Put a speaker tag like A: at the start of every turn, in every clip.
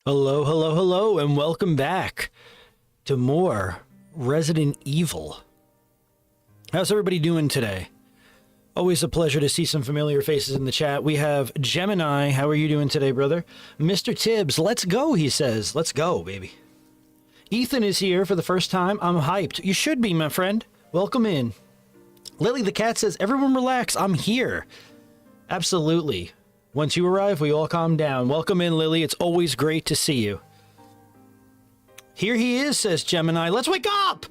A: Hello, hello, hello, and welcome back to more Resident Evil. How's everybody doing today? Always a pleasure to see some familiar faces in the chat. We have Gemini. How are you doing today, brother? Mr. Tibbs, let's go, he says. Let's go, baby. Ethan is here for the first time. I'm hyped. You should be, my friend. Welcome in. Lily the cat says, everyone relax. I'm here. Absolutely. Once you arrive, we all calm down. Welcome in, Lily. It's always great to see you. Here he is, says Gemini. Let's wake up!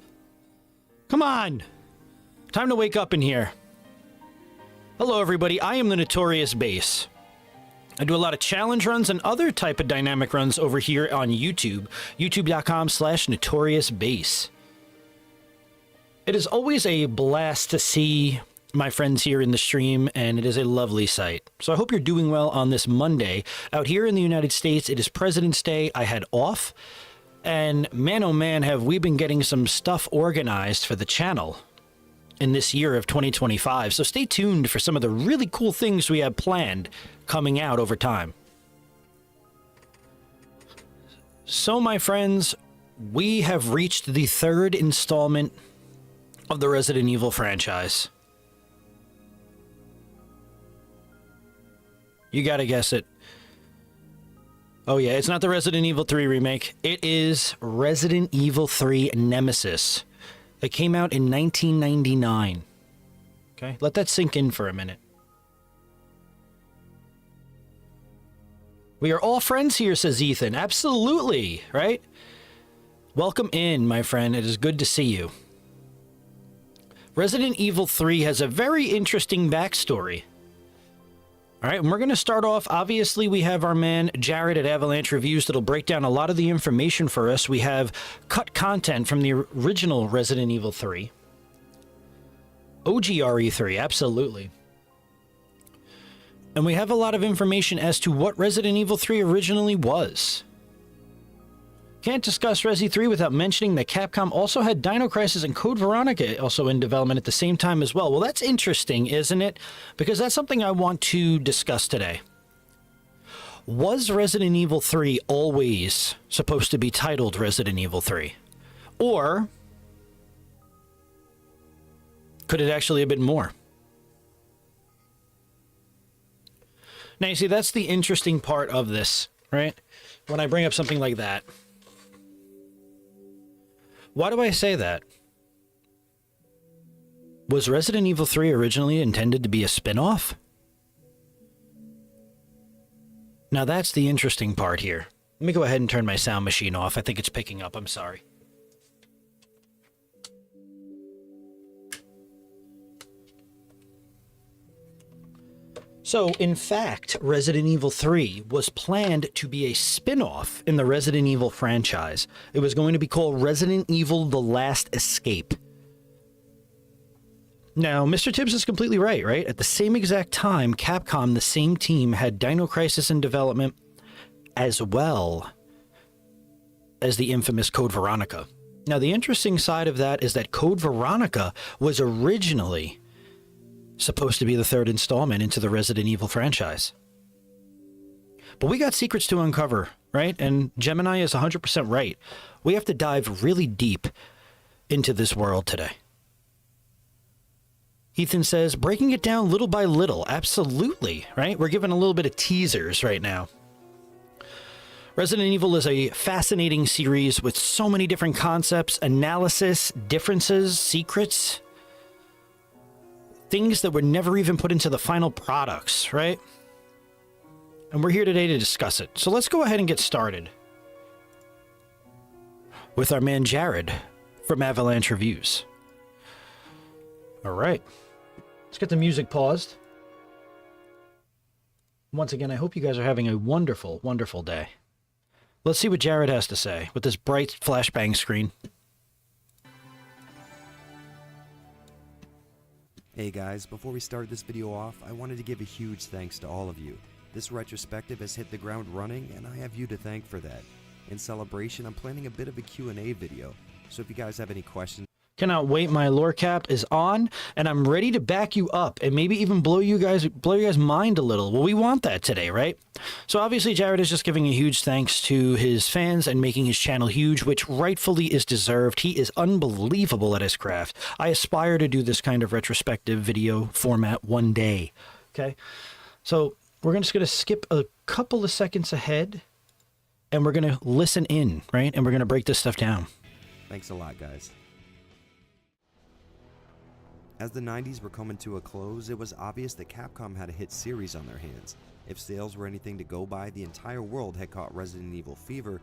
A: Come on. Time to wake up in here. Hello, everybody. I am the Notorious Base. I do a lot of challenge runs and other type of dynamic runs over here on YouTube. YouTube.com/NotoriousBase. It is always a blast to see my friends here in the stream, and it is a lovely sight. So I hope you're doing well on this Monday. Out here in the United States, it is President's Day. I had off, and man, oh man, have we been getting some stuff organized for the channel in this year of 2025. So stay tuned for some of the really cool things we have planned coming out over time. So, my friends, we have reached the third installment of the Resident Evil franchise. You gotta guess it. Oh yeah, it's not the Resident Evil 3 remake. It is Resident Evil 3 Nemesis. It came out in 1999. Okay, let that sink in for a minute. We are all friends here, says Ethan. Absolutely, right? Welcome in, my friend. It is good to see you. Resident Evil 3 has a very interesting backstory. All right, and we're going to start off. Obviously, we have our man Jared at Avalanche Reviews that'll break down a lot of the information for us. We have cut content from the original Resident Evil 3. OGRE3, absolutely. And we have a lot of information as to what Resident Evil 3 originally was. Can't discuss Resi 3 without mentioning that Capcom also had Dino Crisis and Code Veronica also in development at the same time as well. Well, that's interesting, isn't it? Because that's something I want to discuss today. Was Resident Evil 3 always supposed to be titled Resident Evil 3? Or could it actually have been more? Now, you see, that's the interesting part of this, right? When I bring up something like that. Why do I say that? Was Resident Evil 3 originally intended to be a spin-off? Now that's the interesting part here. Let me go ahead and turn my sound machine off. I think it's picking up. I'm sorry. So, in fact, Resident Evil 3 was planned to be a spin-off in the Resident Evil franchise. It was going to be called Resident Evil: The Last Escape. Now, Mr. Tibbs is completely right? At the same exact time, Capcom, the same team, had Dino Crisis in development, as well as the infamous Code Veronica. Now, the interesting side of that is that Code Veronica was originally supposed to be the third installment into the Resident Evil franchise. But we got secrets to uncover, right? And Gemini is 100% right. We have to dive really deep into this world today. Ethan says, breaking it down little by little. Absolutely, right? We're giving a little bit of teasers right now. Resident Evil is a fascinating series with so many different concepts, analysis, differences, secrets, things that were never even put into the final products, right? And we're here today to discuss it. So let's go ahead and get started with our man Jared from Avalanche Reviews. All right. Let's get the music paused. Once again, I hope you guys are having a wonderful, wonderful day. Let's see what Jared has to say with this bright flashbang screen.
B: Hey guys, before we start this video off, I wanted to give a huge thanks to all of you. This retrospective has hit the ground running, and I have you to thank for that. In celebration, I'm planning a bit of a Q&A video, so if you guys have any questions...
A: Cannot wait. My lore cap is on, and I'm ready to back you up and maybe even blow you guys' mind a little. Well, we want that today, right? So obviously, Jared is just giving a huge thanks to his fans and making his channel huge, which rightfully is deserved. He is unbelievable at his craft. I aspire to do this kind of retrospective video format one day. Okay, so we're just gonna skip a couple of seconds ahead, and we're gonna listen in, right? And we're gonna break this stuff down.
B: Thanks a lot, guys. As the 90s were coming to a close, it was obvious that Capcom had a hit series on their hands. If sales were anything to go by, the entire world had caught Resident Evil fever,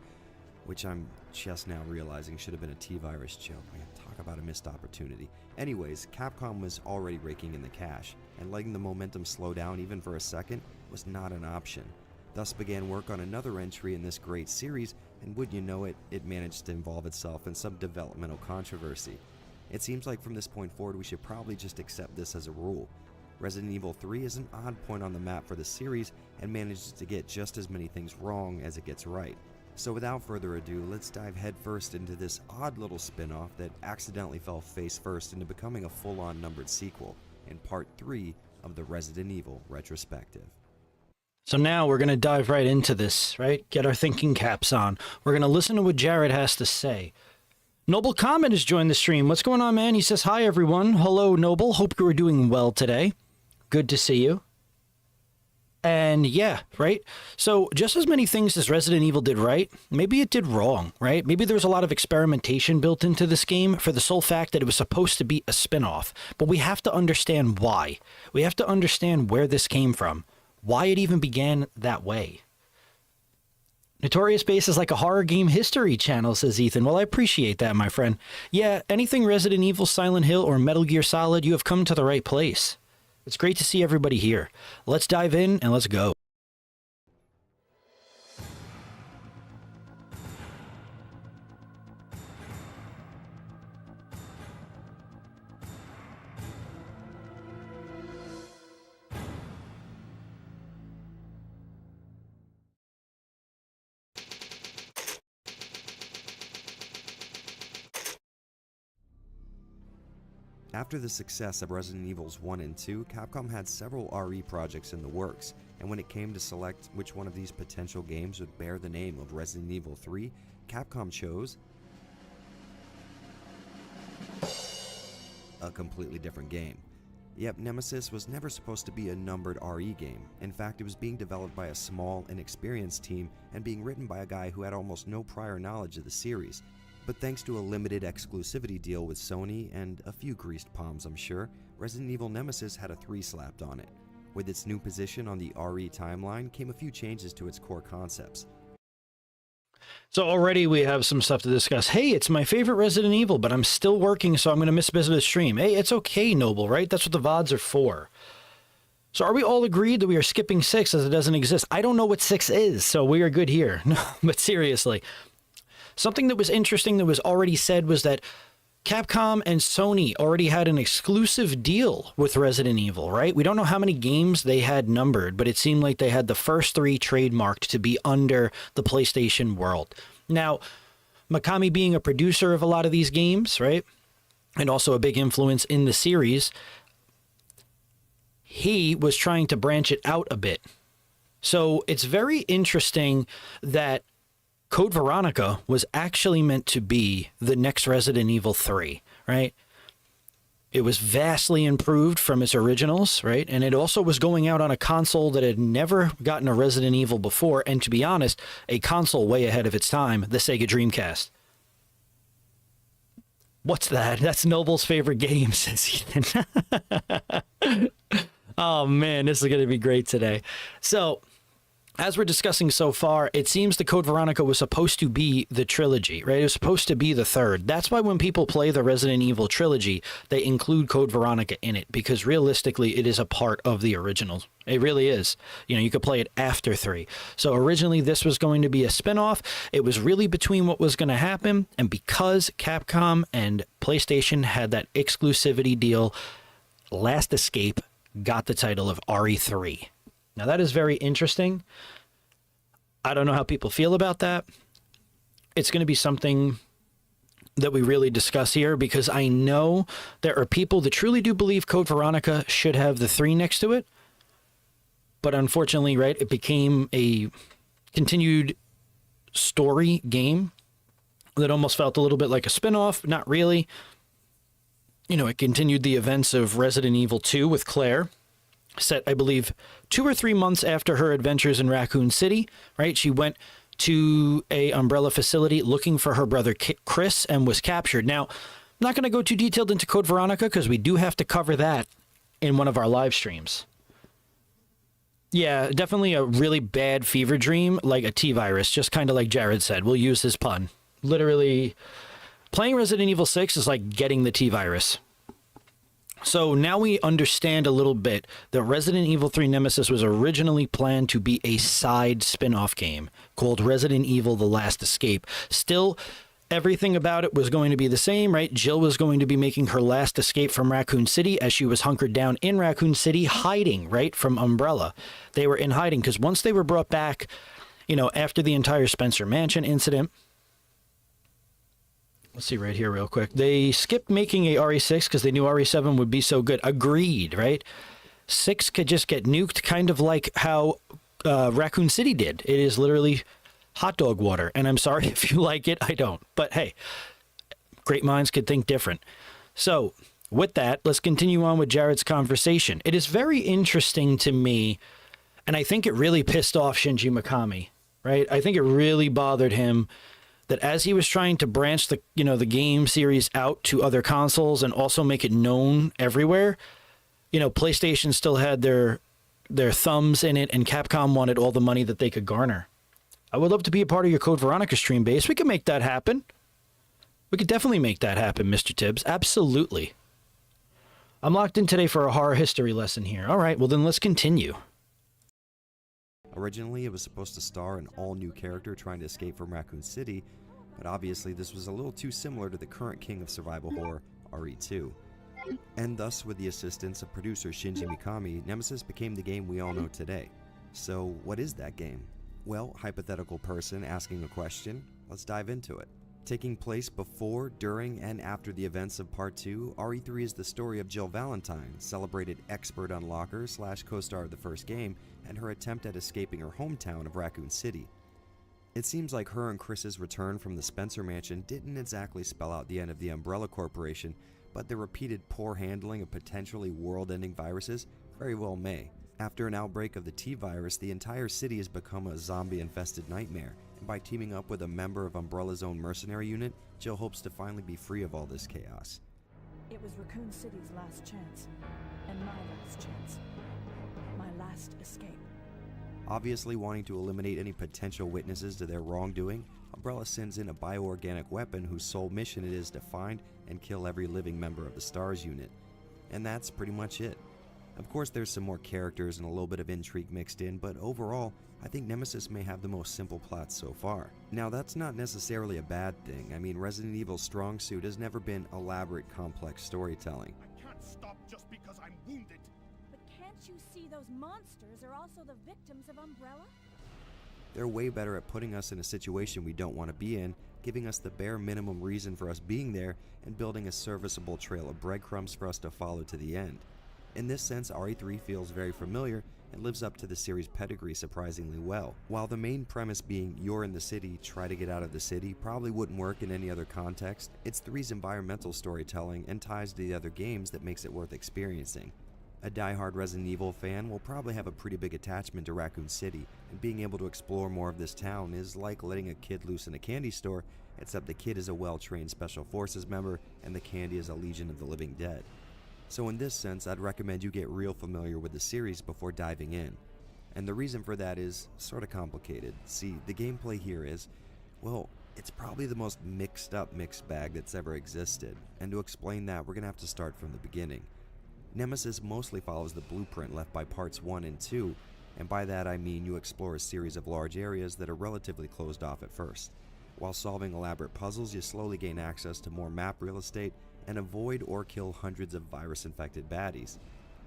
B: which I'm just now realizing should have been a T-Virus joke. Man, talk about a missed opportunity. Anyways, Capcom was already raking in the cash, and letting the momentum slow down even for a second was not an option. Thus began work on another entry in this great series, and would you know it, it managed to involve itself in some developmental controversy. It seems like from this point forward we should probably just accept this as a rule. Resident Evil 3 is an odd point on the map for the series and manages to get just as many things wrong as it gets right. So without further ado, let's dive headfirst into this odd little spin-off that accidentally fell face first into becoming a full-on numbered sequel in part 3 of the Resident Evil retrospective.
A: So now we're going to dive right into this, right? Get our thinking caps on. We're going to listen to what Jared has to say. Noble Comet has joined the stream. What's going on, man? He says, hi, everyone. Hello, Noble. Hope you are doing well today. Good to see you. And yeah, right? So just as many things as Resident Evil did right, maybe it did wrong, right? Maybe there was a lot of experimentation built into this game for the sole fact that it was supposed to be a spin-off. But we have to understand why. We have to understand where this came from, why it even began that way. Notorious Base is like a horror game history channel, says Ethan. Well, I appreciate that, my friend. Yeah, anything Resident Evil, Silent Hill, or Metal Gear Solid, you have come to the right place. It's great to see everybody here. Let's dive in and let's go.
B: After the success of Resident Evils 1 and 2, Capcom had several RE projects in the works, and when it came to select which one of these potential games would bear the name of Resident Evil 3, Capcom chose a completely different game. Yep, Nemesis was never supposed to be a numbered RE game. In fact, it was being developed by a small, inexperienced team and being written by a guy who had almost no prior knowledge of the series. But thanks to a limited exclusivity deal with Sony and a few greased palms, I'm sure, Resident Evil Nemesis had a 3 slapped on it. With its new position on the RE timeline came a few changes to its core concepts.
A: So already we have some stuff to discuss. Hey, it's my favorite Resident Evil, but I'm still working, so I'm going to miss a bit of the stream. Hey, it's okay, Noble, right? That's what the VODs are for. So are we all agreed that we are skipping 6 as it doesn't exist? I don't know what 6 is, so we are good here. No, but seriously. Something that was interesting that was already said was that Capcom and Sony already had an exclusive deal with Resident Evil, right? We don't know how many games they had numbered, but it seemed like they had the first 3 trademarked to be under the PlayStation world. Now, Mikami being a producer of a lot of these games, right? And also a big influence in the series, he was trying to branch it out a bit. So it's very interesting that Code Veronica was actually meant to be the next Resident Evil 3, right? It was vastly improved from its originals, right? And it also was going out on a console that had never gotten a Resident Evil before, and to be honest, a console way ahead of its time, the Sega Dreamcast. What's that? That's Noble's favorite game, says Ethan. Oh man, this is going to be great today. So, as we're discussing so far, it seems the Code Veronica was supposed to be the trilogy, right? It was supposed to be the third. That's why when people play the Resident Evil trilogy, they include Code Veronica in it, because realistically, it is a part of the originals. It really is. You know, you could play it after 3. So originally, this was going to be a spinoff. It was really between what was going to happen, and because Capcom and PlayStation had that exclusivity deal, Last Escape got the title of RE3. Now, that is very interesting. I don't know how people feel about that. It's going to be something that we really discuss here, because I know there are people that truly do believe Code Veronica should have the 3 next to it. But unfortunately, right, it became a continued story game that almost felt a little bit like a spin-off. Not really. You know, it continued the events of Resident Evil 2 with Claire, set, I believe, 2 or 3 months after her adventures in Raccoon City, right? She went to a Umbrella facility looking for her brother Chris and was captured. Now, I'm not going to go too detailed into Code Veronica because we do have to cover that in one of our live streams. Yeah, definitely a really bad fever dream, like a T-virus, just kind of like Jared said. We'll use his pun. Literally, playing Resident Evil 6 is like getting the T-virus. So now we understand a little bit that Resident Evil 3 Nemesis was originally planned to be a side spin-off game called Resident Evil The Last Escape. Still, everything about it was going to be the same, right? Jill was going to be making her last escape from Raccoon City as she was hunkered down in Raccoon City, hiding, right, from Umbrella. They were in hiding because once they were brought back, you know, after the entire Spencer Mansion incident, let's see right here real quick. They skipped making a RE6 because they knew RE7 would be so good. Agreed, right? 6 could just get nuked, kind of like how Raccoon City did. It is literally hot dog water. And I'm sorry if you like it, I don't. But hey, great minds could think different. So with that, let's continue on with Jared's conversation. It is very interesting to me, and I think it really pissed off Shinji Mikami, right? I think it really bothered him that as he was trying to branch the, you know, the game series out to other consoles and also make it known everywhere, you know, PlayStation still had their thumbs in it, and Capcom wanted all the money that they could garner. I would love to be a part of your Code Veronica stream base. We could make that happen. We could definitely make that happen, Mr. Tibbs. Absolutely. I'm locked in today for a horror history lesson here. All right, well then let's continue.
B: Originally, it was supposed to star an all-new character trying to escape from Raccoon City, but obviously this was a little too similar to the current king of survival horror, RE2. And thus, with the assistance of producer Shinji Mikami, Nemesis became the game we all know today. So, what is that game? Well, hypothetical person asking a question, let's dive into it. Taking place before, during, and after the events of Part 2, RE3 is the story of Jill Valentine, celebrated expert unlocker / co-star of the first game, and her attempt at escaping her hometown of Raccoon City. It seems like her and Chris's return from the Spencer Mansion didn't exactly spell out the end of the Umbrella Corporation, but the repeated poor handling of potentially world-ending viruses very well may. After an outbreak of the T-virus, the entire city has become a zombie-infested nightmare, and by teaming up with a member of Umbrella's own mercenary unit, Jill hopes to finally be free of all this chaos.
C: It was Raccoon City's last chance, and my last chance. My last escape.
B: Obviously wanting to eliminate any potential witnesses to their wrongdoing, Umbrella sends in a bioorganic weapon whose sole mission it is to find and kill every living member of the STARS unit. And that's pretty much it. Of course, there's some more characters and a little bit of intrigue mixed in, but overall, I think Nemesis may have the most simple plot so far. Now, that's not necessarily a bad thing. I mean, Resident Evil's strong suit has never been elaborate, complex storytelling.
D: I can't stop just because I'm wounded.
C: But can't you see those monsters are also the victims of Umbrella?
B: They're way better at putting us in a situation we don't want to be in, giving us the bare minimum reason for us being there, and building a serviceable trail of breadcrumbs for us to follow to the end. In this sense, RE3 feels very familiar and lives up to the series' pedigree surprisingly well. While the main premise being you're in the city, try to get out of the city probably wouldn't work in any other context, it's 3's environmental storytelling and ties to the other games that makes it worth experiencing. A die-hard Resident Evil fan will probably have a pretty big attachment to Raccoon City, and being able to explore more of this town is like letting a kid loose in a candy store, except the kid is a well-trained Special Forces member and the candy is a Legion of the Living Dead. So in this sense, I'd recommend you get real familiar with the series before diving in. And the reason for that is sort of complicated. See, the gameplay here is, well, it's probably the most mixed bag that's ever existed. And to explain that, we're going to have to start from the beginning. Nemesis mostly follows the blueprint left by parts 1 and 2, and by that I mean you explore a series of large areas that are relatively closed off at first. While solving elaborate puzzles, you slowly gain access to more map real estate and avoid or kill hundreds of virus-infected baddies.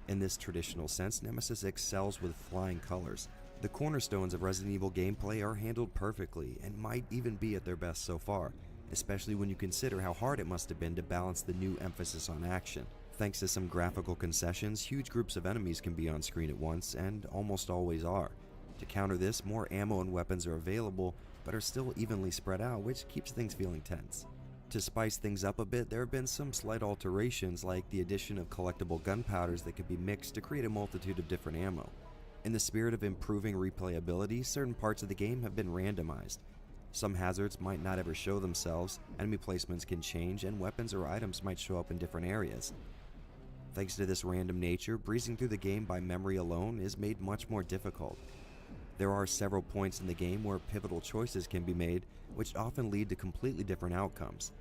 B: In this traditional sense, Nemesis excels with flying colors. The cornerstones of Resident Evil gameplay are handled perfectly and might even be at their best so far. especially when you consider how hard it must have been to balance the new emphasis on action. Thanks to some graphical concessions, huge groups of enemies can be on screen at once, and almost always are. To counter this, more ammo and weapons are available, but are still evenly spread out, which keeps things feeling tense. To spice things up a bit, there have been some slight alterations, like the addition of collectible gunpowders that could be mixed to create a multitude of different ammo. In the spirit of improving replayability, certain parts of the game have been randomized. Some hazards might not ever show themselves, enemy placements can change, and weapons or items might show up in different areas. Thanks to this random nature, breezing through the game by memory alone is made much more difficult. There are several points in the game where pivotal choices can be made, which often lead to completely different outcomes.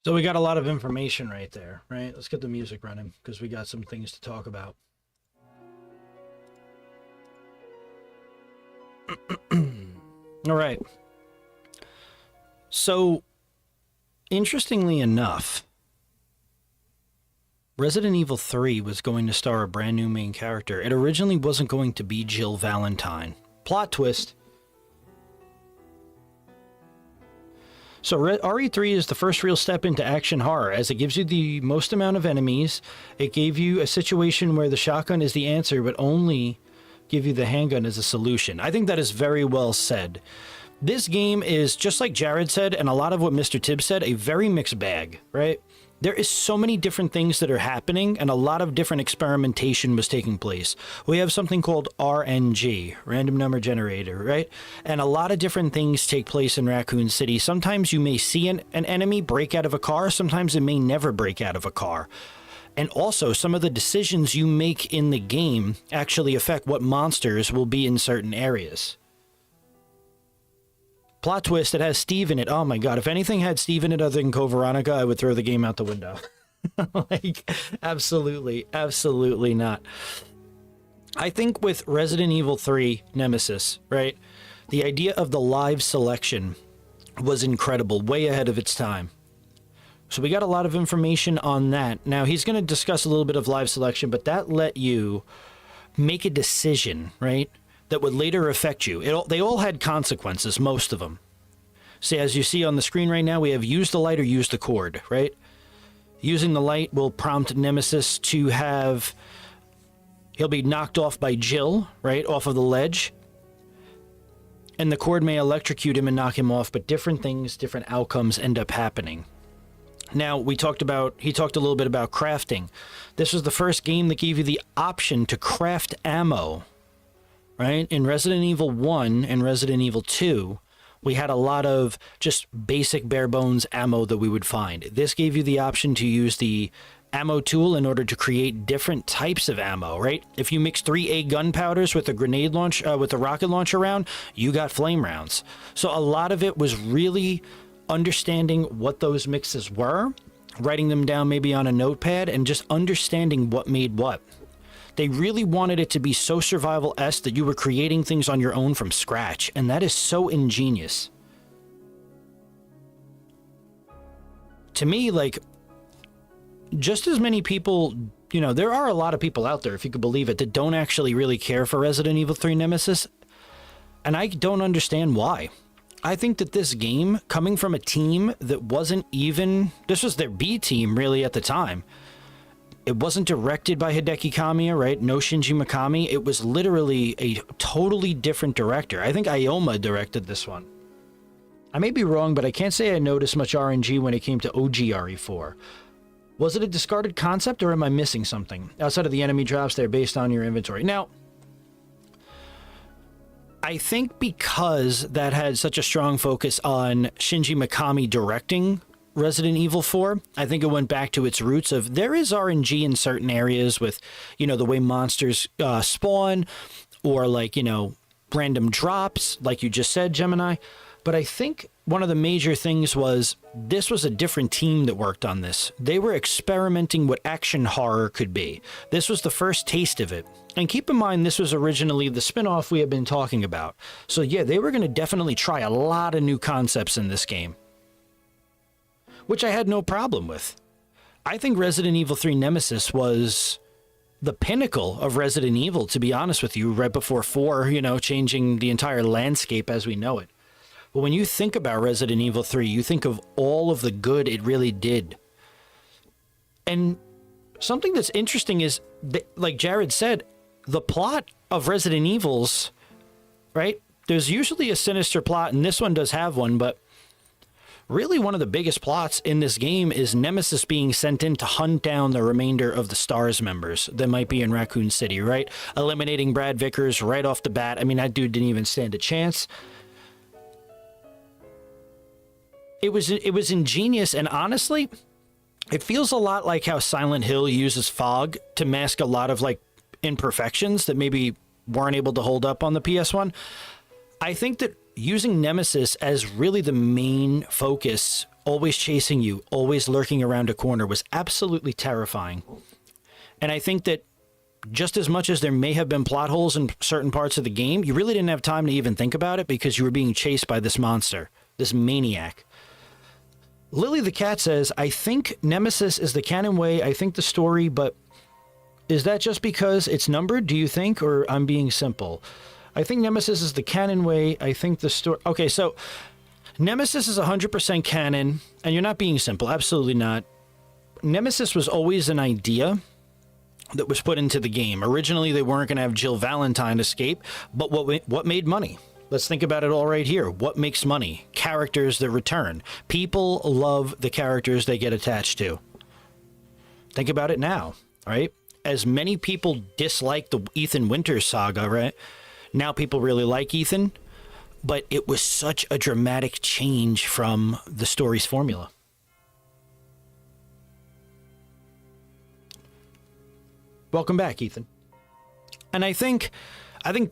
A: So we got a lot of information right there, right? Let's get the music running because we got some things to talk about. All right. So, interestingly enough, Resident Evil 3 was going to star a brand new main character. It originally wasn't going to be Jill Valentine. Plot twist. So RE3 is the first real step into action horror, as it gives you the most amount of enemies. It gave you a situation where the shotgun is the answer, but only give you the handgun as a solution. I think that is very well said. This game is, just like Jared said, and a lot of what Mr. Tibbs said, a very mixed bag, right? There is so many different things that are happening, and a lot of different experimentation was taking place. We have something called RNG, random number generator, right? And a lot of different things take place in Raccoon City. Sometimes you may see an enemy break out of a car, sometimes it may never break out of a car. And also, some of the decisions you make in the game actually affect what monsters will be in certain areas. Plot twist, it has Steve in it. Oh my god, if anything had Steve in it other than Code Veronica, I would throw the game out the window. Like, absolutely, absolutely not. I think with Resident Evil 3 Nemesis, right, the idea of the live selection was incredible, way ahead of its time. So we got a lot of information on that. Now, he's going to discuss a little bit of live selection, but that let you make a decision, right, that would later affect you. They all had consequences, most of them. See, as you see on the screen right now, we have use the light or use the cord, right? Using the light will prompt Nemesis to have... He'll be knocked off by Jill, right, off of the ledge. And the cord may electrocute him and knock him off, but different things, different outcomes end up happening. Now, he talked a little bit about crafting. This was the first game that gave you the option to craft ammo. Right? In Resident Evil 1 and Resident Evil 2, we had a lot of just basic bare bones ammo that we would find. This gave you the option to use the ammo tool in order to create different types of ammo, right? If you mix 3A gunpowders with a grenade launch, with a rocket launcher round, you got flame rounds. So a lot of it was really understanding what those mixes were, writing them down maybe on a notepad, and just understanding what made what. They really wanted it to be so survival-esque that you were creating things on your own from scratch, and that is so ingenious. To me, like, just as many people, you know, there are a lot of people out there, if you could believe it, that don't actually really care for Resident Evil 3 Nemesis, and I don't understand why. I think that this game, coming from a team that wasn't even, this was their B team really at the time. It wasn't directed by Hideki Kamiya, right? No Shinji Mikami. It was literally a totally different director. I think Ioma directed this one. I may be wrong, but I can't say I noticed much RNG when it came to OG RE4. Was it a discarded concept, or am I missing something? Outside of the enemy drops, they're based on your inventory. Now, I think because that had such a strong focus on Shinji Mikami directing Resident Evil 4, I think it went back to its roots of there is RNG in certain areas with, you know, the way monsters spawn, or like, you know, random drops, like you just said, Gemini. But I think one of the major things was this was a different team that worked on this. They were experimenting what action horror could be. This was the first taste of it. And keep in mind, this was originally the spin-off we have been talking about. So yeah, they were going to definitely try a lot of new concepts in this game, which I had no problem with. I think Resident Evil 3 Nemesis was the pinnacle of Resident Evil, to be honest with you, right before 4, you know, changing the entire landscape as we know it. But when you think about Resident Evil 3, you think of all of the good it really did. And something that's interesting is, like Jared said, the plot of Resident Evils, right? There's usually a sinister plot, and this one does have one, but really one of the biggest plots in this game is Nemesis being sent in to hunt down the remainder of the STARS members that might be in Raccoon City, right? Eliminating Brad Vickers right off the bat. I mean, that dude didn't even stand a chance. It was ingenious, and honestly, it feels a lot like how Silent Hill uses fog to mask a lot of like imperfections that maybe weren't able to hold up on the PS1. I think that using Nemesis as really the main focus, always chasing you, always lurking around a corner, was absolutely terrifying. And I think that just as much as there may have been plot holes in certain parts of the game, you really didn't have time to even think about it because you were being chased by this monster, this maniac. Lily the Cat says, I think Nemesis is the canon way, I think the story, but is that just because it's numbered, do you think, or I'm being simple? I think Nemesis is the canon way, I think the story... Okay, so Nemesis is 100% canon, and you're not being simple, absolutely not. Nemesis was always an idea that was put into the game. Originally, they weren't going to have Jill Valentine escape, but what made money? Let's think about it all right here. What makes money? Characters that return. People love the characters they get attached to. Think about it now, right? As many people dislike the Ethan Winters saga, right? Now people really like Ethan, but it was such a dramatic change from the story's formula. Welcome back, Ethan. And I think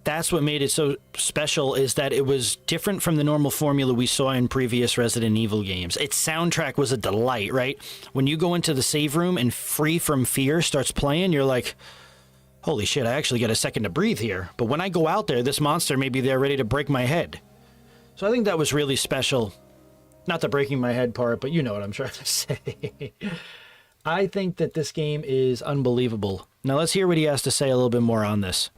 A: that's what made it so special, is that it was different from the normal formula we saw in previous Resident Evil games. Its soundtrack was a delight, right? When you go into the save room and Free From Fear starts playing, you're like, holy shit, I actually get a second to breathe here. But when I go out there, this monster may be there ready to break my head. So I think that was really special. Not the breaking my head part, but you know what I'm trying to say. I think that this game is unbelievable. Now let's hear what he has to say a little bit more on this.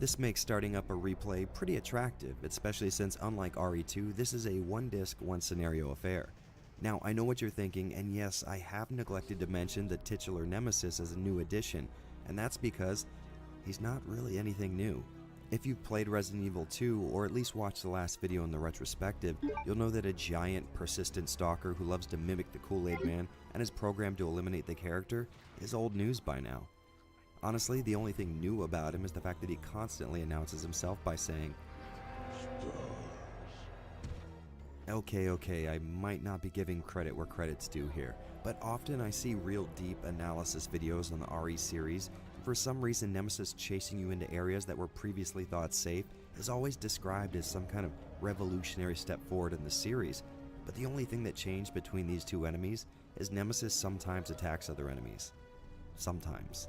B: This makes starting up a replay pretty attractive, especially since unlike RE2, this is a one-disc, one-scenario affair. Now, I know what you're thinking, and yes, I have neglected to mention the titular Nemesis as a new addition, and that's because he's not really anything new. If you've played Resident Evil 2, or at least watched the last video in the retrospective, you'll know that a giant, persistent stalker who loves to mimic the Kool-Aid Man and is programmed to eliminate the character is old news by now. Honestly, the only thing new about him is the fact that he constantly announces himself by saying, Okay, I might not be giving credit where credit's due here, but often I see real deep analysis videos on the RE series. For some reason, Nemesis chasing you into areas that were previously thought safe is always described as some kind of revolutionary step forward in the series, but the only thing that changed between these two enemies is Nemesis sometimes attacks other enemies. Sometimes.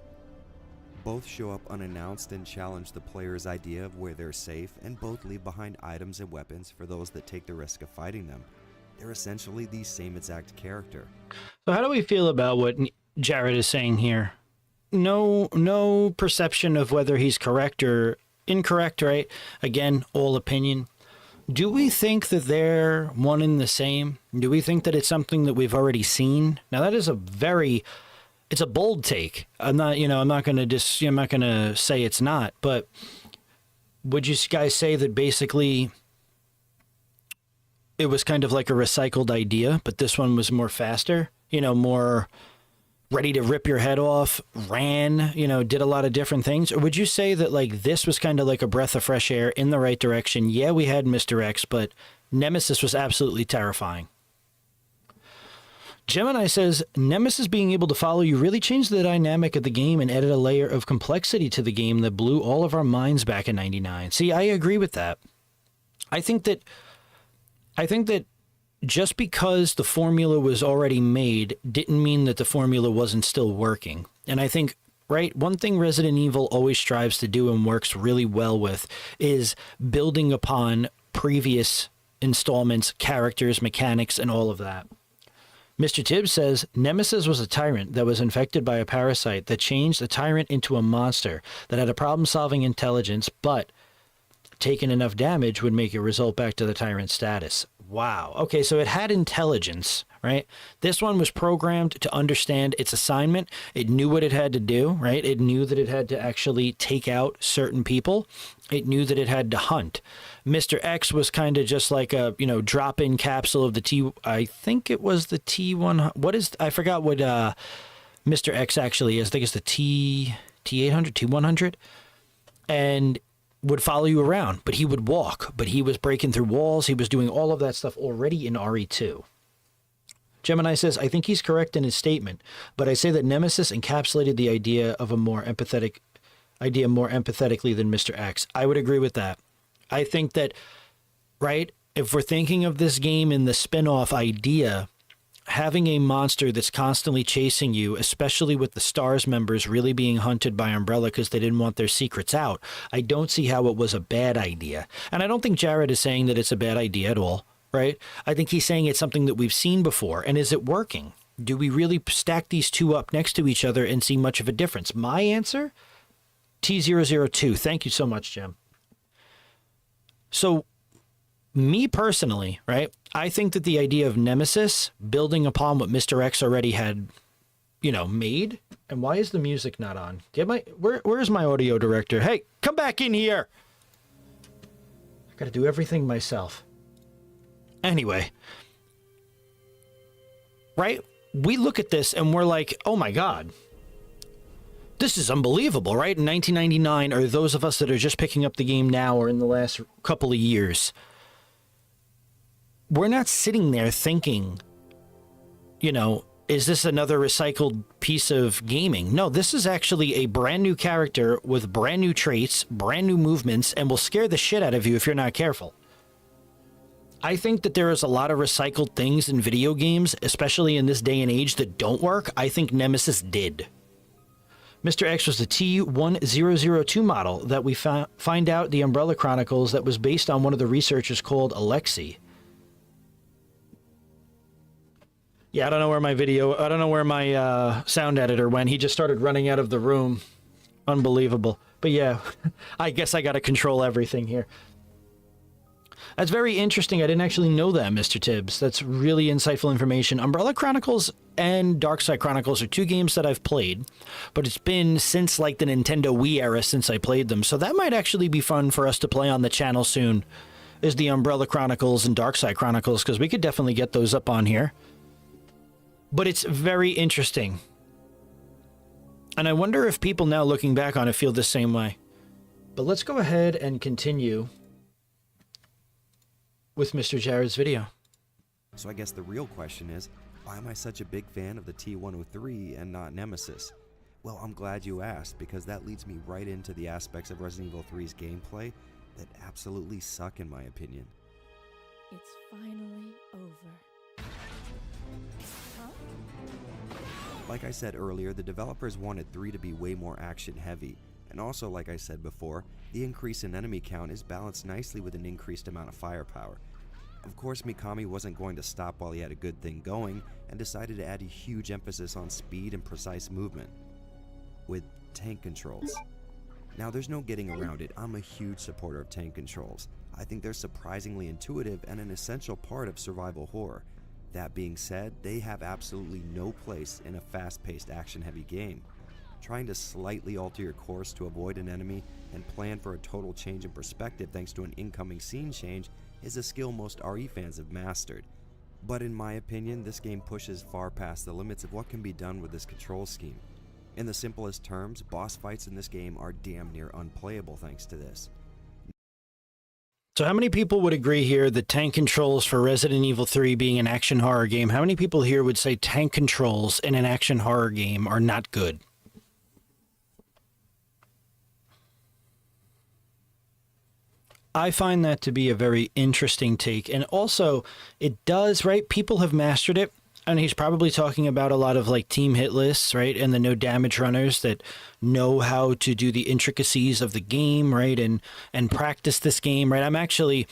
B: Both show up unannounced and challenge the player's idea of where they're safe, and both leave behind items and weapons for those that take the risk of fighting them. They're essentially the same exact character.
A: So how do we feel about what Jared is saying here? No perception of whether he's correct or incorrect, right? Again, all opinion. Do we think that they're one and the same? Do we think that it's something that we've already seen? Now that is it's a bold take. I'm not going to say it's not, but would you guys say that basically it was kind of like a recycled idea, but this one was more faster, more ready to rip your head off, ran, did a lot of different things? Or would you say that like this was kind of like a breath of fresh air in the right direction? Yeah, we had Mr. X, but Nemesis was absolutely terrifying. Gemini says, Nemesis being able to follow you really changed the dynamic of the game and added a layer of complexity to the game that blew all of our minds back in '99. See, I agree with that. I think that just because the formula was already made didn't mean that the formula wasn't still working. And I think, right, one thing Resident Evil always strives to do and works really well with is building upon previous installments, characters, mechanics, and all of that. Mr. Tibbs says, Nemesis was a tyrant that was infected by a parasite that changed a tyrant into a monster that had a problem-solving intelligence, but taken enough damage would make it result back to the tyrant status. Wow. Okay, so it had intelligence, right? This one was programmed to understand its assignment. It knew what it had to do, right? It knew that it had to actually take out certain people. It knew that it had to hunt. Mr. X was kind of just like a, drop-in capsule of the I think it was the T100. I forgot what Mr. X actually is. I think it's the T800, T100. And would follow you around, but he would walk, but he was breaking through walls. He was doing all of that stuff already in RE2. Gemini says, I think he's correct in his statement, but I say that Nemesis encapsulated the idea of a more empathetically than Mr. X. I would agree with that. I think that, right, if we're thinking of this game in the spin-off idea, having a monster that's constantly chasing you, especially with the STARS members really being hunted by Umbrella because they didn't want their secrets out, I don't see how it was a bad idea. And I don't think Jared is saying that it's a bad idea at all, right? I think he's saying it's something that we've seen before. And is it working? Do we really stack these two up next to each other and see much of a difference? My answer, T002. Thank you so much, Jim. So, me personally, right, I think that the idea of Nemesis building upon what Mr. X already had, made. And why is the music not on? Where's my audio director? Hey, come back in here. I got to do everything myself. Anyway, right? We look at this and we're like, oh my God, this is unbelievable, right? In 1999, or those of us that are just picking up the game now or in the last couple of years, we're not sitting there thinking, is this another recycled piece of gaming? No, this is actually a brand new character with brand new traits, brand new movements, and will scare the shit out of you if you're not careful. I think that there is a lot of recycled things in video games, especially in this day and age, that don't work. I think Nemesis did. Mr. X was the T1002 model that we find out the Umbrella Chronicles that was based on one of the researchers called Alexei. Yeah, I don't know where my sound editor went. He just started running out of the room. Unbelievable. But yeah, I guess I got to control everything here. That's very interesting. I didn't actually know that, Mr. Tibbs. That's really insightful information. Umbrella Chronicles and Darkside Chronicles are two games that I've played, but it's been since like the Nintendo Wii era since I played them. So that might actually be fun for us to play on the channel soon, is the Umbrella Chronicles and Darkside Chronicles, because we could definitely get those up on here. But it's very interesting. And I wonder if people now looking back on it feel the same way. But let's go ahead and continue with Mr. Jared's video.
B: So I guess the real question is, why am I such a big fan of the T103 and not Nemesis? Well, I'm glad you asked, because that leads me right into the aspects of Resident Evil 3's gameplay that absolutely suck in my opinion.
C: It's finally over. Huh?
B: Like I said earlier, the developers wanted 3 to be way more action heavy, and also like I said before, the increase in enemy count is balanced nicely with an increased amount of firepower. Of course, Mikami wasn't going to stop while he had a good thing going, and decided to add a huge emphasis on speed and precise movement with tank controls. Now there's no getting around it, I'm a huge supporter of tank controls. I think they're surprisingly intuitive and an essential part of survival horror. That being said, they have absolutely no place in a fast-paced action-heavy game. Trying to slightly alter your course to avoid an enemy and plan for a total change in perspective thanks to an incoming scene change is a skill most RE fans have mastered. But in my opinion, this game pushes far past the limits of what can be done with this control scheme. In the simplest terms, boss fights in this game are damn near unplayable thanks to this.
A: So how many people would agree here that tank controls for Resident Evil 3 being an action horror game, how many people here would say tank controls in an action horror game are not good? I find that to be a very interesting take. And also, it does, right? People have mastered it. And he's probably talking about a lot of like team hit lists, right? And the no damage runners that know how to do the intricacies of the game, right? And practice this game, right? I'm actually,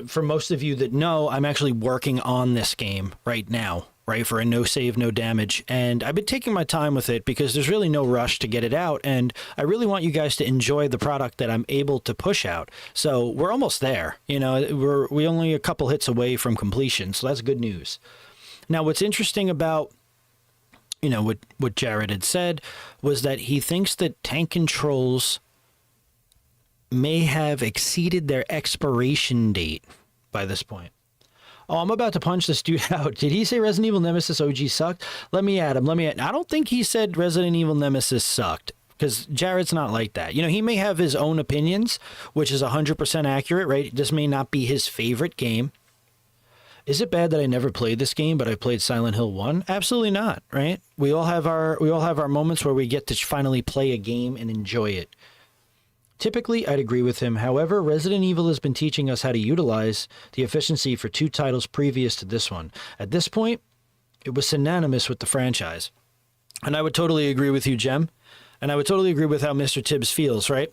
A: for most of you that know, I'm actually working on this game right now, right, for a no save, no damage. And I've been taking my time with it because there's really no rush to get it out. And I really want you guys to enjoy the product that I'm able to push out. So we're almost there. You know, we're only a couple hits away from completion. So that's good news. Now, what's interesting about, you know, what Jared had said was that he thinks that tank controls may have exceeded their expiration date by this point. Oh, I'm about to punch this dude out. Did he say Resident Evil Nemesis OG sucked? Let me add him. I don't think he said Resident Evil Nemesis sucked, because Jared's not like that. You know, he may have his own opinions, which is 100% accurate, right? This may not be his favorite game. Is it bad that I never played this game, but I played Silent Hill 1? Absolutely not, right? We all have our moments where we get to finally play a game and enjoy it. Typically, I'd agree with him. However, Resident Evil has been teaching us how to utilize the efficiency for 2 titles previous to this one. At this point, it was synonymous with the franchise. And I would totally agree with you, Jem. And I would totally agree with how Mr. Tibbs feels, right?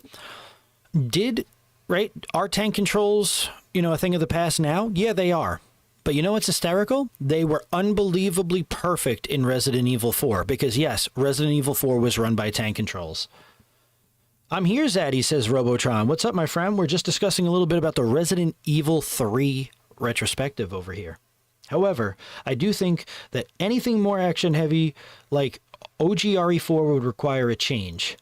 A: Are tank controls, you know, a thing of the past now? Yeah, they are. But you know what's hysterical? They were unbelievably perfect in Resident Evil 4. Because yes, Resident Evil 4 was run by tank controls. I'm here, Zaddy, says Robotron. What's up, my friend? We're just discussing a little bit about the Resident Evil 3 retrospective over here. However, I do think that anything more action-heavy like OG RE4 would require a change,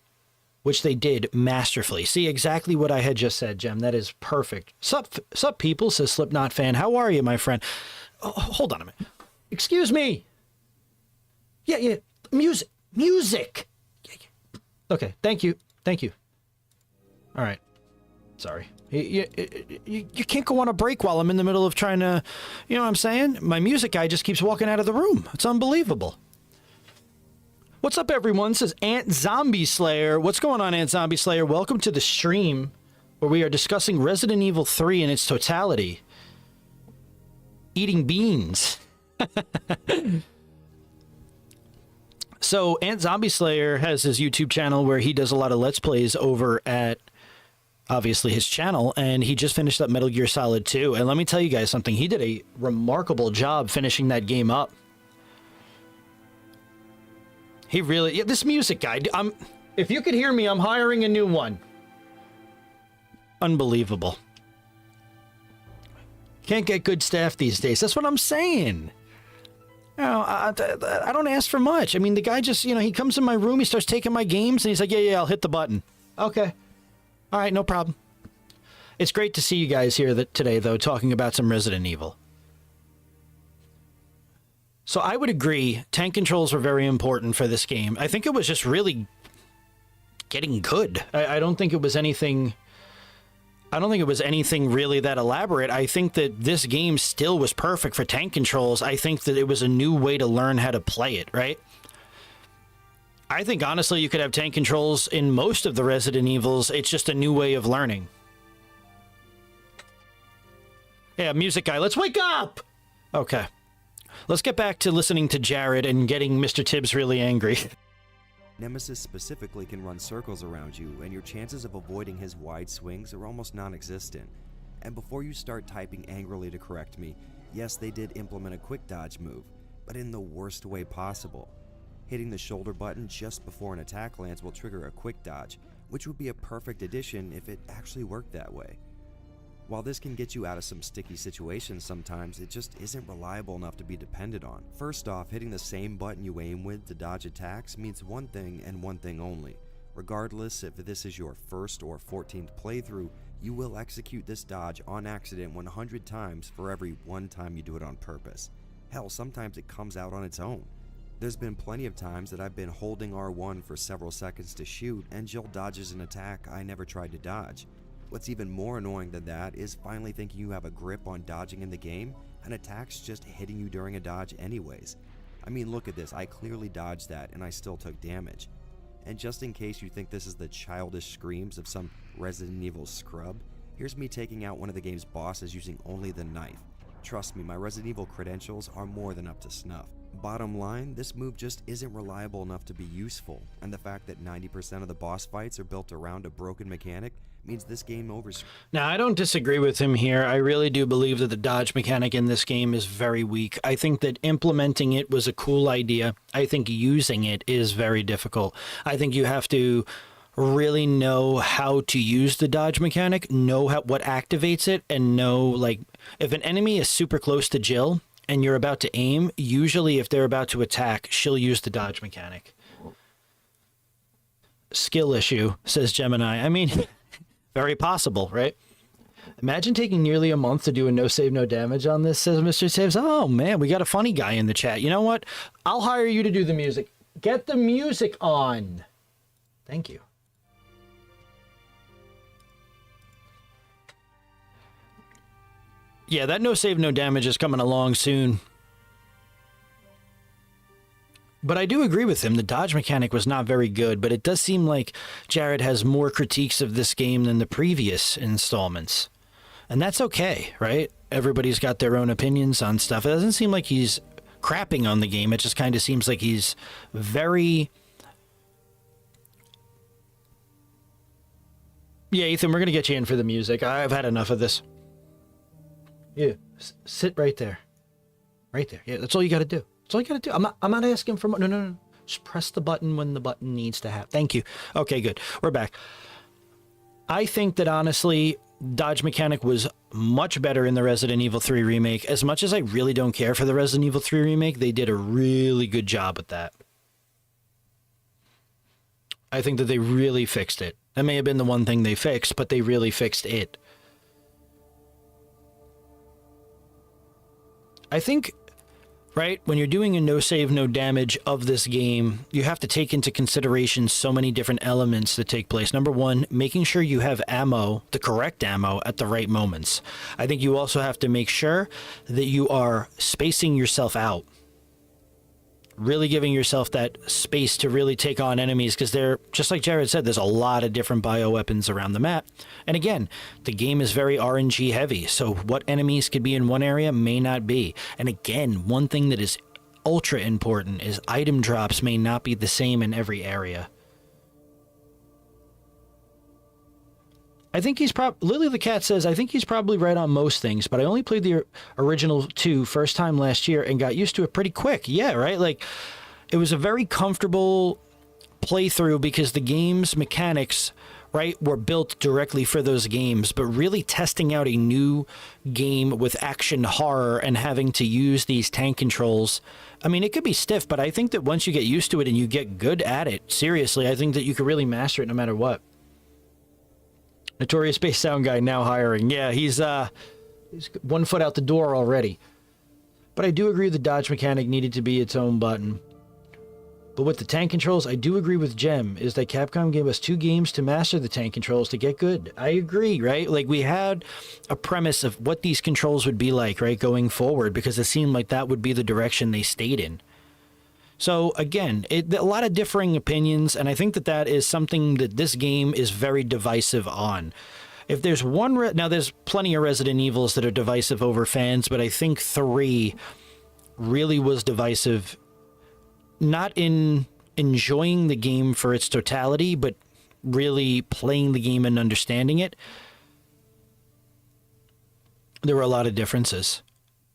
A: which they did masterfully. See, exactly what I had just said, Jem. That is perfect. Sup, people, says Slipknot fan. How are you, my friend? Oh, hold on a minute. Excuse me. Yeah. Music. Okay, thank you. All right. Sorry. You can't go on a break while I'm in the middle of trying to, you know what I'm saying? My music guy just keeps walking out of the room. It's unbelievable. What's up, everyone? Says Ant Zombie Slayer. What's going on, Ant Zombie Slayer? Welcome to the stream where we are discussing Resident Evil 3 in its totality. Eating beans. So Ant Zombie Slayer has his YouTube channel where he does a lot of Let's Plays over at, obviously, his channel, and he just finished up Metal Gear Solid 2. And let me tell you guys something. He did a remarkable job finishing that game up. He really... Yeah, this music guy, if you could hear me, I'm hiring a new one. Unbelievable. Can't get good staff these days. That's what I'm saying. You know, I don't ask for much. I mean, the guy just, you know, he comes in my room, he starts taking my games, and he's like, yeah, I'll hit the button. Okay. All right, no problem. It's great to see you guys here today, though, talking about some Resident Evil. So I would agree, tank controls were very important for this game. I think it was just really getting good. I don't think it was anything... I don't think it was anything really that elaborate. I think that this game still was perfect for tank controls. I think that it was a new way to learn how to play it, right? I think, honestly, you could have tank controls in most of the Resident Evils. It's just a new way of learning. Yeah, music guy, let's wake up! Okay. Let's get back to listening to Jared and getting Mr. Tibbs really angry.
B: Nemesis specifically can run circles around you, and your chances of avoiding his wide swings are almost non-existent. And before you start typing angrily to correct me, yes, they did implement a quick dodge move, but in the worst way possible. Hitting the shoulder button just before an attack lands will trigger a quick dodge, which would be a perfect addition if it actually worked that way. While this can get you out of some sticky situations sometimes, it just isn't reliable enough to be depended on. First off, hitting the same button you aim with to dodge attacks means one thing and one thing only. Regardless if this is your first or 14th playthrough, you will execute this dodge on accident 100 times for every one time you do it on purpose. Hell, sometimes it comes out on its own. There's been plenty of times that I've been holding R1 for several seconds to shoot, and Jill dodges an attack I never tried to dodge. What's even more annoying than that is finally thinking you have a grip on dodging in the game, and attack's just hitting you during a dodge anyways. I mean, look at this, I clearly dodged that and I still took damage. And just in case you think this is the childish screams of some Resident Evil scrub, here's me taking out one of the game's bosses using only the knife. Trust me, my Resident Evil credentials are more than up to snuff. Bottom line, this move just isn't reliable enough to be useful, and the fact that 90% of the boss fights are built around a broken mechanic means this game
A: Now, I don't disagree with him here. I really do believe that the dodge mechanic in this game is very weak. I think that implementing it was a cool idea. I think using it is very difficult. I think you have to really know how to use the dodge mechanic, know what activates it, and know, like, if an enemy is super close to Jill and you're about to aim, usually if they're about to attack, she'll use the dodge mechanic. Skill issue, says Gemini. I mean, very possible, right? Imagine taking nearly a month to do a no save, no damage on this, says Mr. Tibbs. Oh, man, we got a funny guy in the chat. You know what? I'll hire you to do the music. Get the music on. Thank you. Yeah, that no save, no damage is coming along soon. But I do agree with him. The dodge mechanic was not very good, but it does seem like Jared has more critiques of this game than the previous installments. And that's okay, right? Everybody's got their own opinions on stuff. It doesn't seem like he's crapping on the game. It just kind of seems like he's very... Yeah, Ethan, we're going to get you in for the music. I've had enough of this. Yeah, sit right there. Right there. Yeah, that's all you got to do. That's all you got to do. I'm not asking for... No. Just press the button when the button needs to happen. Thank you. Okay, good. We're back. I think that, honestly, dodge mechanic was much better in the Resident Evil 3 remake. As much as I really don't care for the Resident Evil 3 remake, they did a really good job with that. I think that they really fixed it. That may have been the one thing they fixed, but they really fixed it. I think, right, when you're doing a no save, no damage of this game, you have to take into consideration so many different elements that take place. Number one, making sure you have ammo, the correct ammo, at the right moments. I think you also have to make sure that you are spacing yourself out. Really giving yourself that space to really take on enemies, because they're, just like Jared said, there's a lot of different bioweapons around the map. And again, the game is very RNG heavy, so what enemies could be in one area may not be. And again, one thing that is ultra important is item drops may not be the same in every area. I think he's Lily the Cat says, I think he's probably right on most things, but I only played the original 2 first time last year and got used to it pretty quick. Yeah, right? Like, it was a very comfortable playthrough because the game's mechanics, right, were built directly for those games, but really testing out a new game with action horror and having to use these tank controls, I mean, it could be stiff, but I think that once you get used to it and you get good at it, seriously, I think that you could really master it no matter what. Notorious Space Sound Guy now hiring. Yeah, he's 1 foot out the door already. But I do agree the dodge mechanic needed to be its own button. But with the tank controls, I do agree with Jem, is that Capcom gave us 2 games to master the tank controls to get good. I agree, right? Like, we had a premise of what these controls would be like, right, going forward, because it seemed like that would be the direction they stayed in. So, again, a lot of differing opinions, and I think that that is something that this game is very divisive on. If there's one... now, there's plenty of Resident Evils that are divisive over fans, but I think 3 really was divisive, not in enjoying the game for its totality, but really playing the game and understanding it. There were a lot of differences,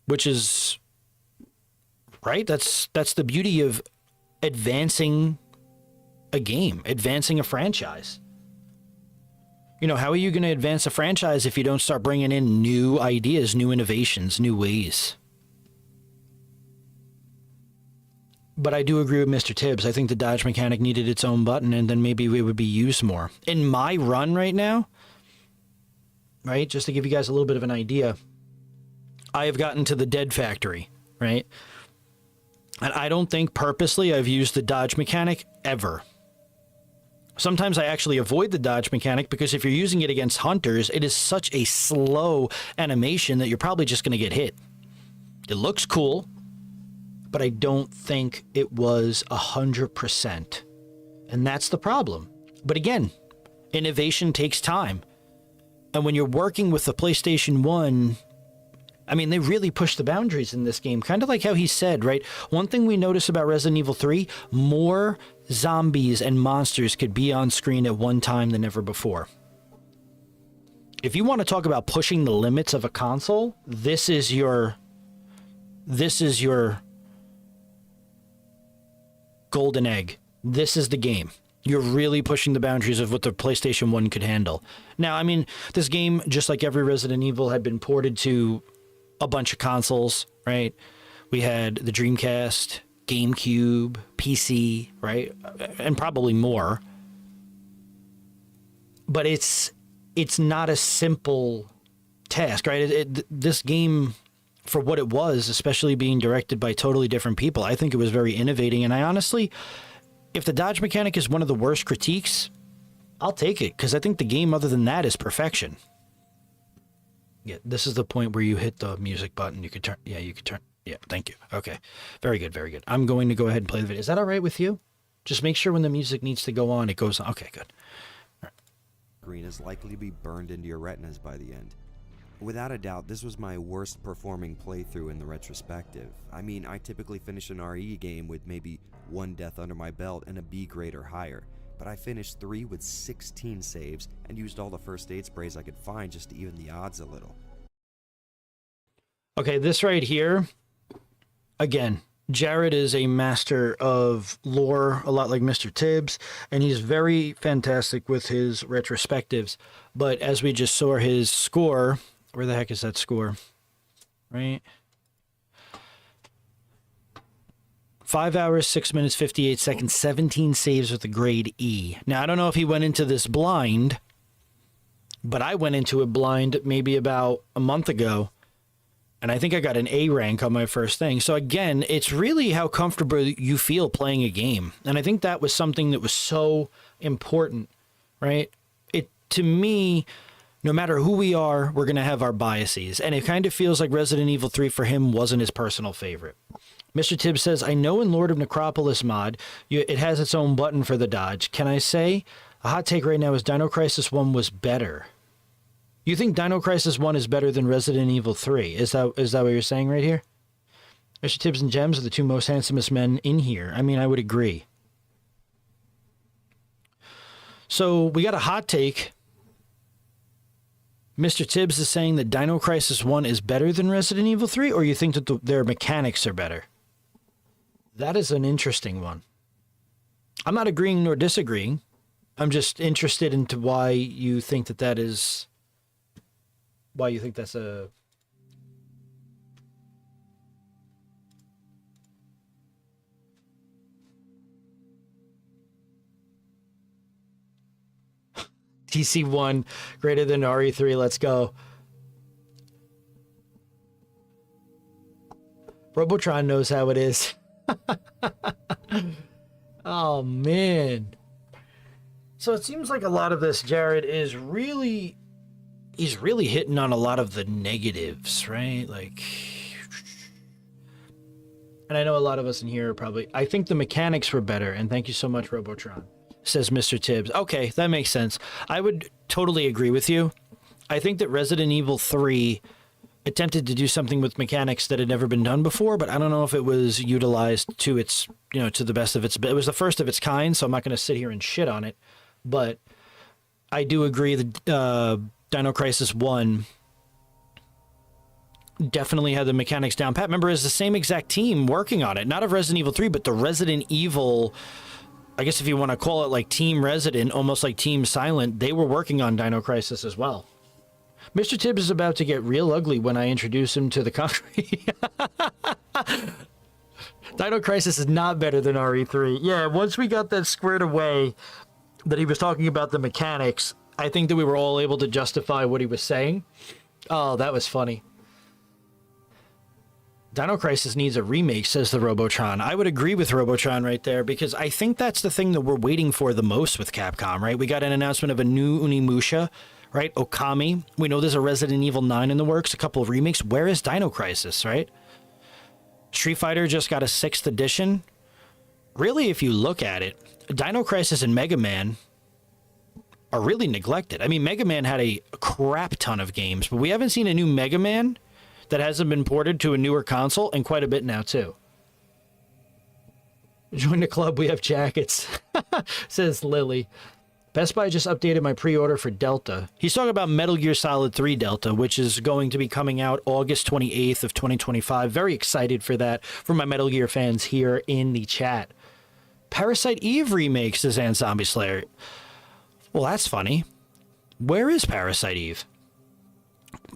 A: which is... right? That's the beauty of advancing a game, advancing a franchise. You know, how are you going to advance a franchise if you don't start bringing in new ideas, new innovations, new ways? But I do agree with Mr. Tibbs. I think the dodge mechanic needed its own button, and then maybe it would be used more. In my run right now, right, just to give you guys a little bit of an idea, I have gotten to the Dead Factory, right? And I don't think purposely I've used the dodge mechanic ever. Sometimes I actually avoid the dodge mechanic because if you're using it against hunters, it is such a slow animation that you're probably just going to get hit. It looks cool, but I don't think it was 100%. And that's the problem. But again, innovation takes time. And when you're working with the PlayStation 1, I mean, they really pushed the boundaries in this game, kind of like how he said, right? One thing we notice about Resident Evil 3, more zombies and monsters could be on screen at one time than ever before. If you want to talk about pushing the limits of a console, this is your golden egg. This is the game. You're really pushing the boundaries of what the PlayStation 1 could handle. Now, I mean, this game, just like every Resident Evil, had been ported to a bunch of consoles, right? We had the Dreamcast, GameCube, PC, right? And probably more. But it's not a simple task, right? This game, for what it was, especially being directed by totally different people, I think it was very innovating. And I honestly, if the dodge mechanic is one of the worst critiques, I'll take it, because I think the game, other than that, is perfection. Yeah, this is the point where you hit the music button. You could turn. Yeah, you could turn. Yeah, thank you. Okay. Very good, very good. I'm going to go ahead and play the video. Is that all right with you? Just make sure when the music needs to go on, it goes on. Okay, good.
B: Green is likely to be burned into your retinas by the end. Without a doubt, this was my worst performing playthrough in the retrospective. I mean, I typically finish an RE game with maybe 1 death under my belt and a B grade or higher, but I finished 3 with 16 saves and used all the first aid sprays I could find just to even the odds a little.
A: Okay, this right here, again, Jared is a master of lore, a lot like Mr. Tibbs, and he's very fantastic with his retrospectives. But as we just saw his score, where the heck is that score? Right? 5 hours, 6 minutes, 58 seconds, 17 saves with a grade E. Now, I don't know if he went into this blind, but I went into it blind maybe about a month ago. And I think I got an A rank on my first thing. So again, it's really how comfortable you feel playing a game. And I think that was something that was so important, right? To me, no matter who we are, we're going to have our biases. And it kind of feels like Resident Evil 3 for him wasn't his personal favorite. Mr. Tibbs says, I know in Lord of Necropolis mod, it has its own button for the dodge. Can I say a hot take right now is Dino Crisis 1 was better? You think Dino Crisis 1 is better than Resident Evil 3? Is that what you're saying right here? Mr. Tibbs and Gems are the two most handsomest men in here. I mean, I would agree. So we got a hot take. Mr. Tibbs is saying that Dino Crisis 1 is better than Resident Evil 3, or you think that their mechanics are better? That is an interesting one. I'm not agreeing nor disagreeing. I'm just interested into why you think that is... Why you think that's a... TC1 greater than RE3, let's go. Robotron knows how it is. Oh, man. So it seems like a lot of this, Jared, is really... He's really hitting on a lot of the negatives, right? Like... And I know a lot of us in here are probably... I think the mechanics were better, and thank you so much, Robotron, says Mr. Tibbs. Okay, that makes sense. I would totally agree with you. I think that Resident Evil 3 attempted to do something with mechanics that had never been done before, but I don't know if it was utilized to its, to the best of its... It was the first of its kind, so I'm not going to sit here and shit on it. But I do agree that Dino Crisis 1 definitely had the mechanics down pat. Remember, it's the same exact team working on it. Not of Resident Evil 3, but the Resident Evil... I guess if you want to call it like Team Resident, almost like Team Silent, they were working on Dino Crisis as well. Mr. Tibbs is about to get real ugly when I introduce him to the country. Dino Crisis is not better than RE3. Yeah, once we got that squared away, that he was talking about the mechanics, I think that we were all able to justify what he was saying. Oh, that was funny. Dino Crisis needs a remake, says the Robotron. I would agree with Robotron right there, because I think that's the thing that we're waiting for the most with Capcom, right? We got an announcement of a new Unimusha, right? Okami. We know there's a Resident Evil 9 in the works, a couple of remakes. Where is Dino Crisis, right? Street Fighter just got a 6th edition. Really, if you look at it, Dino Crisis and Mega Man are really neglected. I mean, Mega Man had a crap ton of games, but we haven't seen a new Mega Man that hasn't been ported to a newer console, and quite a bit now, too. Join the club, we have jackets, says Lily. Best Buy just updated my pre-order for Delta. He's talking about Metal Gear Solid 3 Delta, which is going to be coming out August 28th of 2025. Very excited for that, for my Metal Gear fans here in the chat. Parasite Eve remake, says Ann Zombie Slayer. Well, that's funny. Where is Parasite Eve?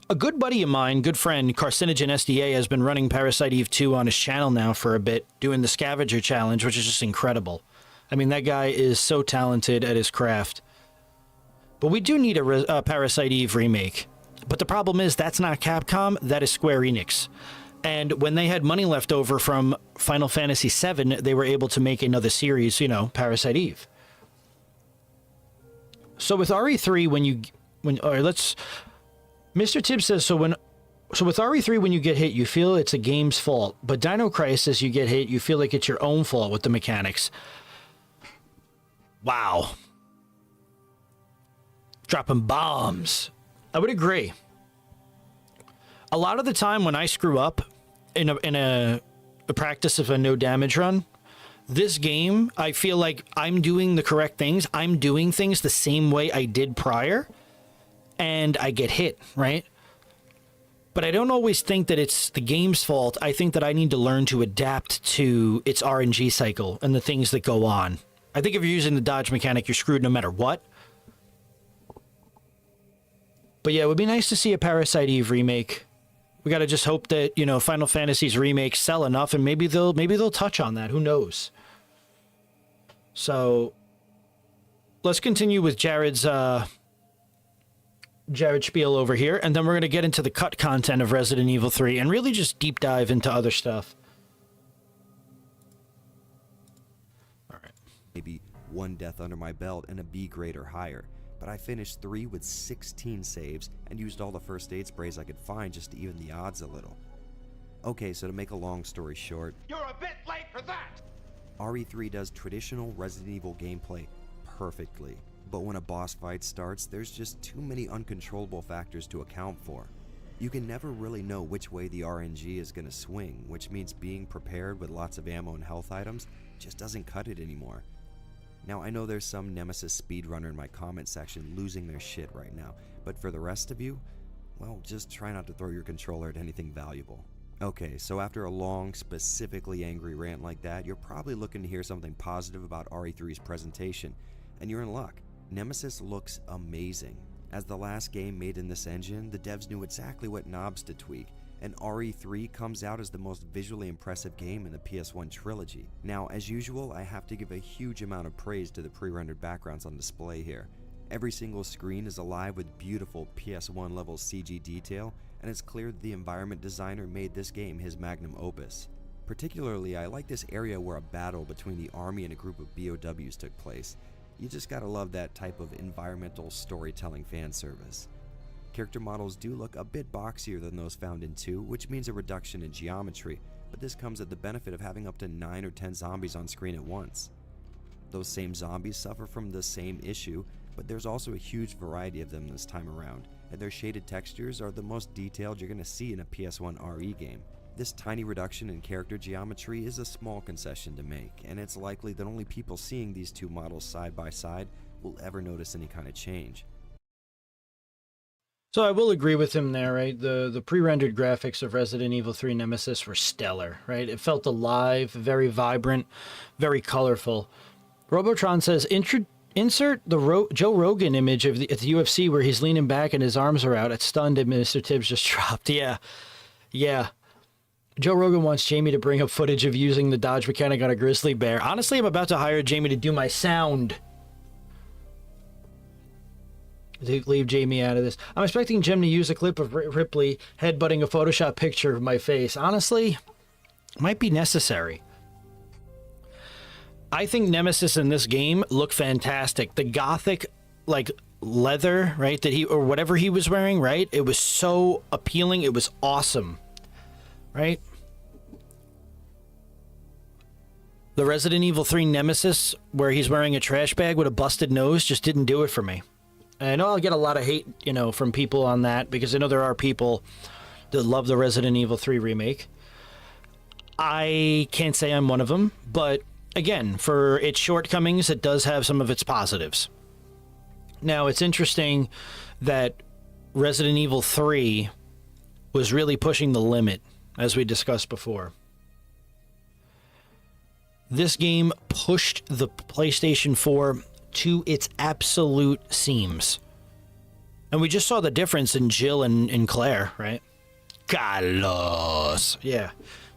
A: A good buddy of mine, good friend, Carcinogen SDA, has been running Parasite Eve 2 on his channel now for a bit, doing the Scavenger Challenge, which is just incredible. I mean, that guy is so talented at his craft. But we do need a Parasite Eve remake. But the problem is, that's not Capcom, that is Square Enix. And when they had money left over from Final Fantasy VII, they were able to make another series, you know, Parasite Eve. So with RE3, Mr. Tibbs says, so with RE3, when you get hit, you feel it's a game's fault. But Dino Crisis, you get hit, you feel like it's your own fault with the mechanics. Wow. Dropping bombs. I would agree. A lot of the time when I screw up in a practice of a no damage run, this game, I feel like I'm doing the correct things. I'm doing things the same way I did prior, and I get hit, right? But I don't always think that it's the game's fault. I think that I need to learn to adapt to its RNG cycle and the things that go on. I think if you're using the dodge mechanic, you're screwed no matter what. But yeah, it would be nice to see a Parasite Eve remake. We got to just hope that, you know, Final Fantasy's remakes sell enough, and maybe they'll touch on that. Who knows? So let's continue with Jared spiel over here, and then we're going to get into the cut content of Resident Evil 3 and really just deep dive into other stuff.
B: All right. Maybe one death under my belt and a B grade or higher, but I finished 3 with 16 saves and used all the first aid sprays I could find just to even the odds a little. Okay, so to make a long story short,
D: You're a bit late for that!
B: RE3 does traditional Resident Evil gameplay perfectly, but when a boss fight starts, there's just too many uncontrollable factors to account for. You can never really know which way the RNG is going to swing, which means being prepared with lots of ammo and health items just doesn't cut it anymore. Now, I know there's some Nemesis speedrunner in my comment section losing their shit right now, but for the rest of you, well, just try not to throw your controller at anything valuable. Okay, so after a long, specifically angry rant like that, you're probably looking to hear something positive about RE3's presentation, and you're in luck. Nemesis looks amazing. As the last game made in this engine, the devs knew exactly what knobs to tweak, and RE3 comes out as the most visually impressive game in the PS1 trilogy. Now, as usual, I have to give a huge amount of praise to the pre-rendered backgrounds on display here. Every single screen is alive with beautiful PS1 level CG detail, and it's clear that the environment designer made this game his magnum opus. Particularly, I like this area where a battle between the army and a group of BOWs took place. You just gotta love that type of environmental storytelling fan service. Character models do look a bit boxier than those found in 2, which means a reduction in geometry, but this comes at the benefit of having up to 9 or 10 zombies on screen at once. Those same zombies suffer from the same issue, but there's also a huge variety of them this time around, and their shaded textures are the most detailed you're gonna see in a PS1 RE game. This tiny reduction in character geometry is a small concession to make, and it's likely that only people seeing these two models side by side will ever notice any kind of change.
A: So I will agree with him there, right? The pre-rendered graphics of Resident Evil 3 Nemesis were stellar, right? It felt alive, very vibrant, very colorful. Robotron says, insert the Joe Rogan image of at the UFC where he's leaning back and his arms are out. It's stunned and Mr. Tibbs just dropped. Yeah. Joe Rogan wants Jamie to bring up footage of using the dodge mechanic on a grizzly bear. Honestly, I'm about to hire Jamie to do my sound. To leave Jamie out of this. I'm expecting Jim to use a clip of Ripley headbutting a Photoshop picture of my face. Honestly, might be necessary. I think Nemesis in this game looked fantastic. The gothic, like, leather, right, that he, or whatever he was wearing, right? It was so appealing. It was awesome, right? The Resident Evil 3 Nemesis, where he's wearing a trash bag with a busted nose, just didn't do it for me. I know I'll get a lot of hate, you know, from people on that, because I know there are people that love the Resident Evil 3 remake. I can't say I'm one of them, but again, for its shortcomings, it does have some of its positives. Now, it's interesting that Resident Evil 3 was really pushing the limit, as we discussed before. This game pushed the PlayStation 4 to its absolute seams. And we just saw the difference in Jill and Claire, right? Carlos. Yeah.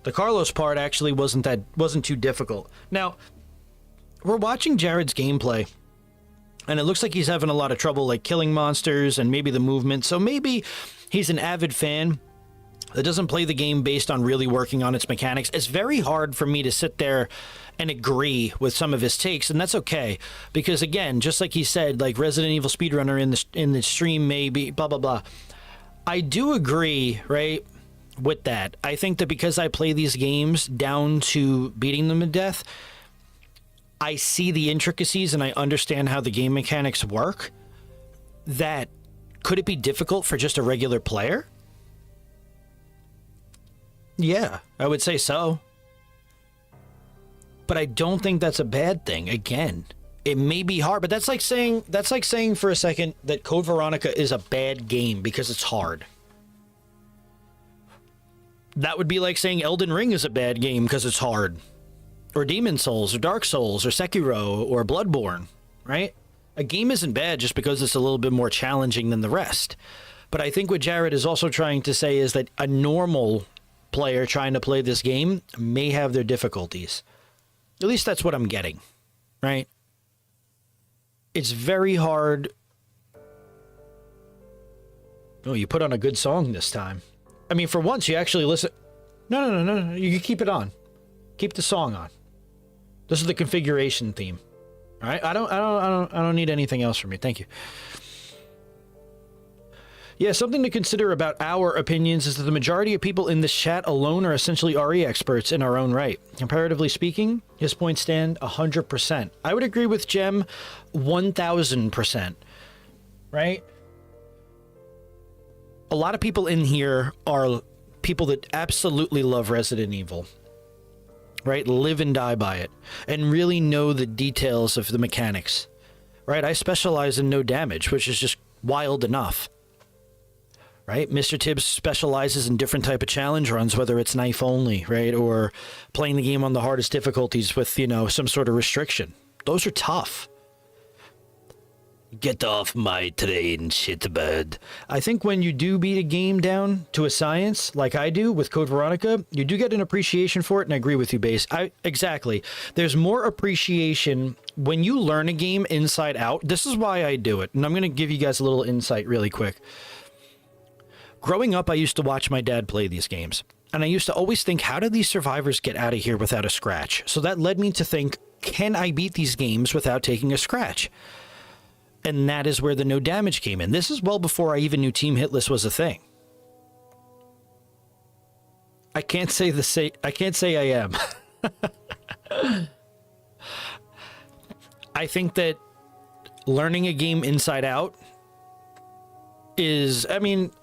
A: The Carlos part actually wasn't too difficult. Now, we're watching Jared's gameplay, and it looks like he's having a lot of trouble like killing monsters and maybe the movement. So maybe he's an avid fan that doesn't play the game based on really working on its mechanics. It's very hard for me to sit there and agree with some of his takes, and that's okay, because again, just like he said, like Resident Evil speedrunner in the stream maybe blah blah blah. I do agree, right, with that. I think that because I play these games down to beating them to death, I see the intricacies and I understand how the game mechanics work. That could it be difficult for just a regular player? Yeah, I would say so. But I don't think that's a bad thing. Again, it may be hard, but that's like saying for a second that Code Veronica is a bad game because it's hard. That would be like saying Elden Ring is a bad game because it's hard. Or Demon Souls, or Dark Souls, or Sekiro, or Bloodborne, right? A game isn't bad just because it's a little bit more challenging than the rest. But I think what Jared is also trying to say is that a normal player trying to play this game may have their difficulties. At least that's what I'm getting, right? It's very hard. Oh, you put on a good song this time. I mean, for once, you actually listen. No. You can keep it on. Keep the song on. This is the configuration theme. All right? I don't need anything else from you. Thank you. Yeah, something to consider about our opinions is that the majority of people in this chat alone are essentially RE experts in our own right. Comparatively speaking, his points stand 100%. I would agree with Jem 1000%. Right? A lot of people in here are people that absolutely love Resident Evil. Right? Live and die by it. And really know the details of the mechanics. Right? I specialize in no damage, which is just wild enough. Right? Mr. Tibbs specializes in different type of challenge runs, whether it's knife only, right? Or playing the game on the hardest difficulties with, some sort of restriction. Those are tough. Get off my train, shitbird. I think when you do beat a game down to a science, like I do with Code Veronica, you do get an appreciation for it, and I agree with you, Base. Exactly. There's more appreciation when you learn a game inside out. This is why I do it, and I'm going to give you guys a little insight really quick. Growing up, I used to watch my dad play these games, and I used to always think, how did these survivors get out of here without a scratch? So that led me to think, can I beat these games without taking a scratch? And that is where the no damage came in. This is well before I even knew Team Hitless was a thing. I can't say I am. I think that learning a game inside out is,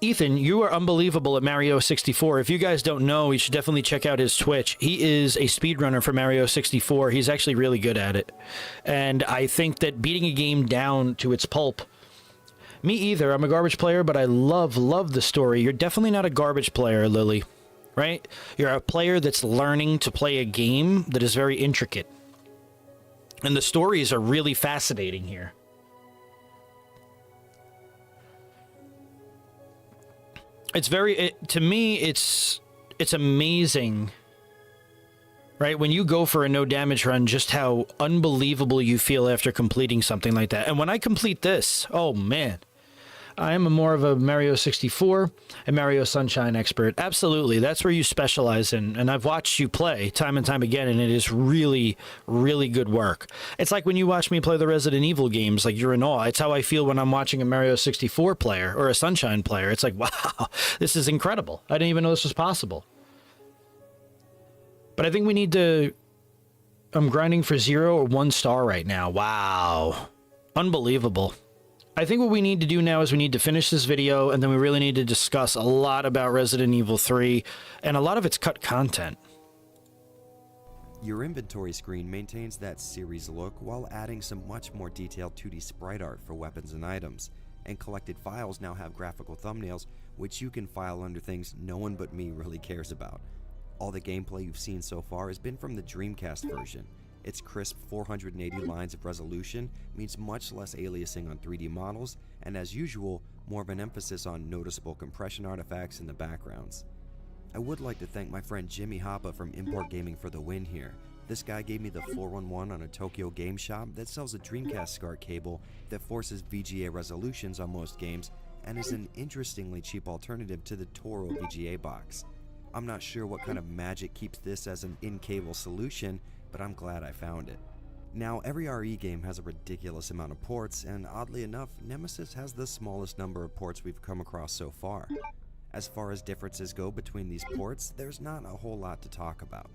A: Ethan, you are unbelievable at Mario 64. If you guys don't know, you should definitely check out his Twitch. He is a speedrunner for Mario 64. He's actually really good at it. And I think that beating a game down to its pulp, me either. I'm a garbage player, but I love the story. You're definitely not a garbage player, Lily, right? You're a player that's learning to play a game that is very intricate. And the stories are really fascinating here. To me, it's amazing, right? When you go for a no damage run, just how unbelievable you feel after completing something like that. And when I complete this, oh man, I am more of a Mario 64 and Mario Sunshine expert. Absolutely. That's where you specialize in. And I've watched you play time and time again, and it is really, really good work. It's like when you watch me play the Resident Evil games, like you're in awe. It's how I feel when I'm watching a Mario 64 player or a Sunshine player. It's like, wow, this is incredible. I didn't even know this was possible. But I think we need to... I'm grinding for 0 or 1 star right now. Wow. Unbelievable. I think what we need to do now is we need to finish this video, and then we really need to discuss a lot about Resident Evil 3 and a lot of its cut content.
B: Your inventory screen maintains that series look while adding some much more detailed 2D sprite art for weapons and items, and collected files now have graphical thumbnails which you can file under things no one but me really cares about. All the gameplay you've seen so far has been from the Dreamcast version. Its crisp 480 lines of resolution means much less aliasing on 3D models, and as usual, more of an emphasis on noticeable compression artifacts in the backgrounds. I would like to thank my friend Jimmy Hoppa from Import Gaming for the win here. This guy gave me the 411 on a Tokyo game shop that sells a Dreamcast SCART cable that forces VGA resolutions on most games and is an interestingly cheap alternative to the Toro VGA box. I'm not sure what kind of magic keeps this as an in-cable solution, but I'm glad I found it. Now, every RE game has a ridiculous amount of ports, and oddly enough, Nemesis has the smallest number of ports we've come across so far. As far as differences go between these ports, there's not a whole lot to talk about.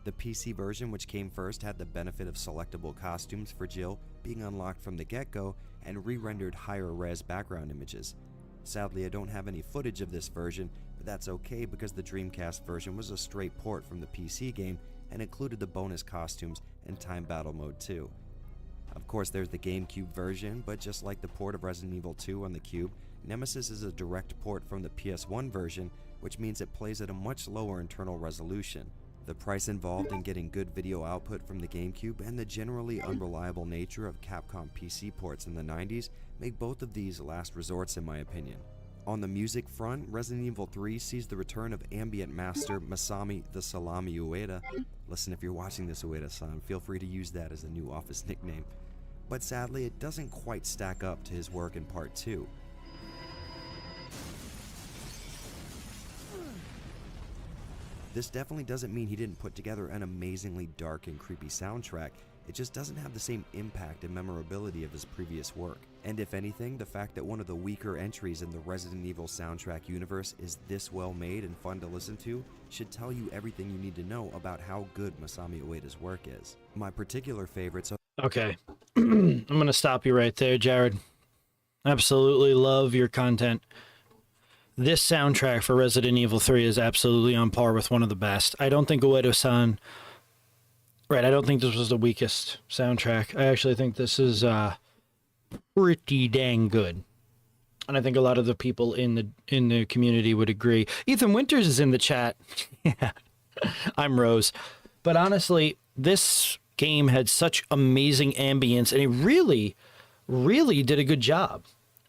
B: The PC version, which came first, had the benefit of selectable costumes for Jill being unlocked from the get-go and re-rendered higher-res background images. Sadly, I don't have any footage of this version, but that's okay because the Dreamcast version was a straight port from the PC game and included the bonus costumes and time battle mode too. Of course, there's the GameCube version, but just like the port of Resident Evil 2 on the Cube, Nemesis is a direct port from the PS1 version, which means it plays at a much lower internal resolution. The price involved in getting good video output from the GameCube and the generally unreliable nature of Capcom PC ports in the 90s make both of these last resorts in my opinion. On the music front, Resident Evil 3 sees the return of ambient master Masami the Salami Ueda. Listen, if you're watching this, Ueda-san, feel free to use that as a new office nickname. But sadly, it doesn't quite stack up to his work in Part 2. This definitely doesn't mean he didn't put together an amazingly dark and creepy soundtrack, it just doesn't have the same impact and memorability of his previous work. And if anything, the fact that one of the weaker entries in the Resident Evil soundtrack universe is this well made and fun to listen to should tell you everything you need to know about how good Masami Ueda's work is. My particular favorites are...
A: Okay, I'm going to stop you right there, Jared. Absolutely love your content. This soundtrack for Resident Evil 3 is absolutely on par with one of the best. I don't think Uedo-san... Right, I don't think this was the weakest soundtrack. I actually think this is pretty dang good. And I think a lot of the people in the community would agree. Ethan Winters is in the chat. Yeah, I'm Rose. But honestly, this game had such amazing ambience, and it really, really did a good job.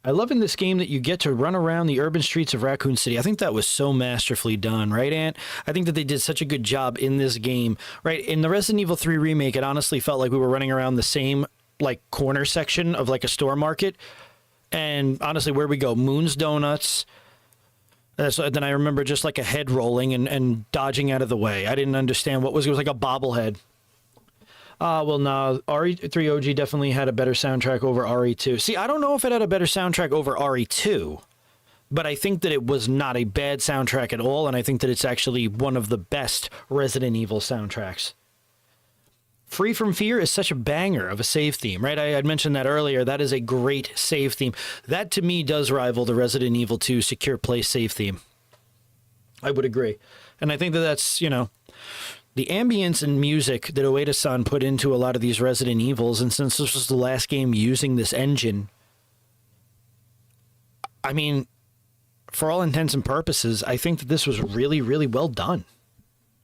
A: I love in this game that you get to run around the urban streets of Raccoon City. I think that was so masterfully done, right, Ant? I think that they did such a good job in this game, right? In the Resident Evil 3 remake, it honestly felt like we were running around the same, like, corner section of, like, a store market. And honestly, where we go, Moon's Donuts. So then I remember just, like, a head rolling and dodging out of the way. I didn't understand what was, it was like a bobblehead. Well, no, RE3 OG definitely had a better soundtrack over RE2. See, I don't know if it had a better soundtrack over RE2, but I think that it was not a bad soundtrack at all, and I think that it's actually one of the best Resident Evil soundtracks. Free From Fear is such a banger of a save theme, right? I had mentioned that earlier. That is a great save theme. That, to me, does rival the Resident Evil 2 Secure Play save theme. I would agree. And I think that that's, you know... The ambience and music that Ueda-san put into a lot of these Resident Evils, and since this was the last game using this engine, I mean, for all intents and purposes, I think that this was really, really well done.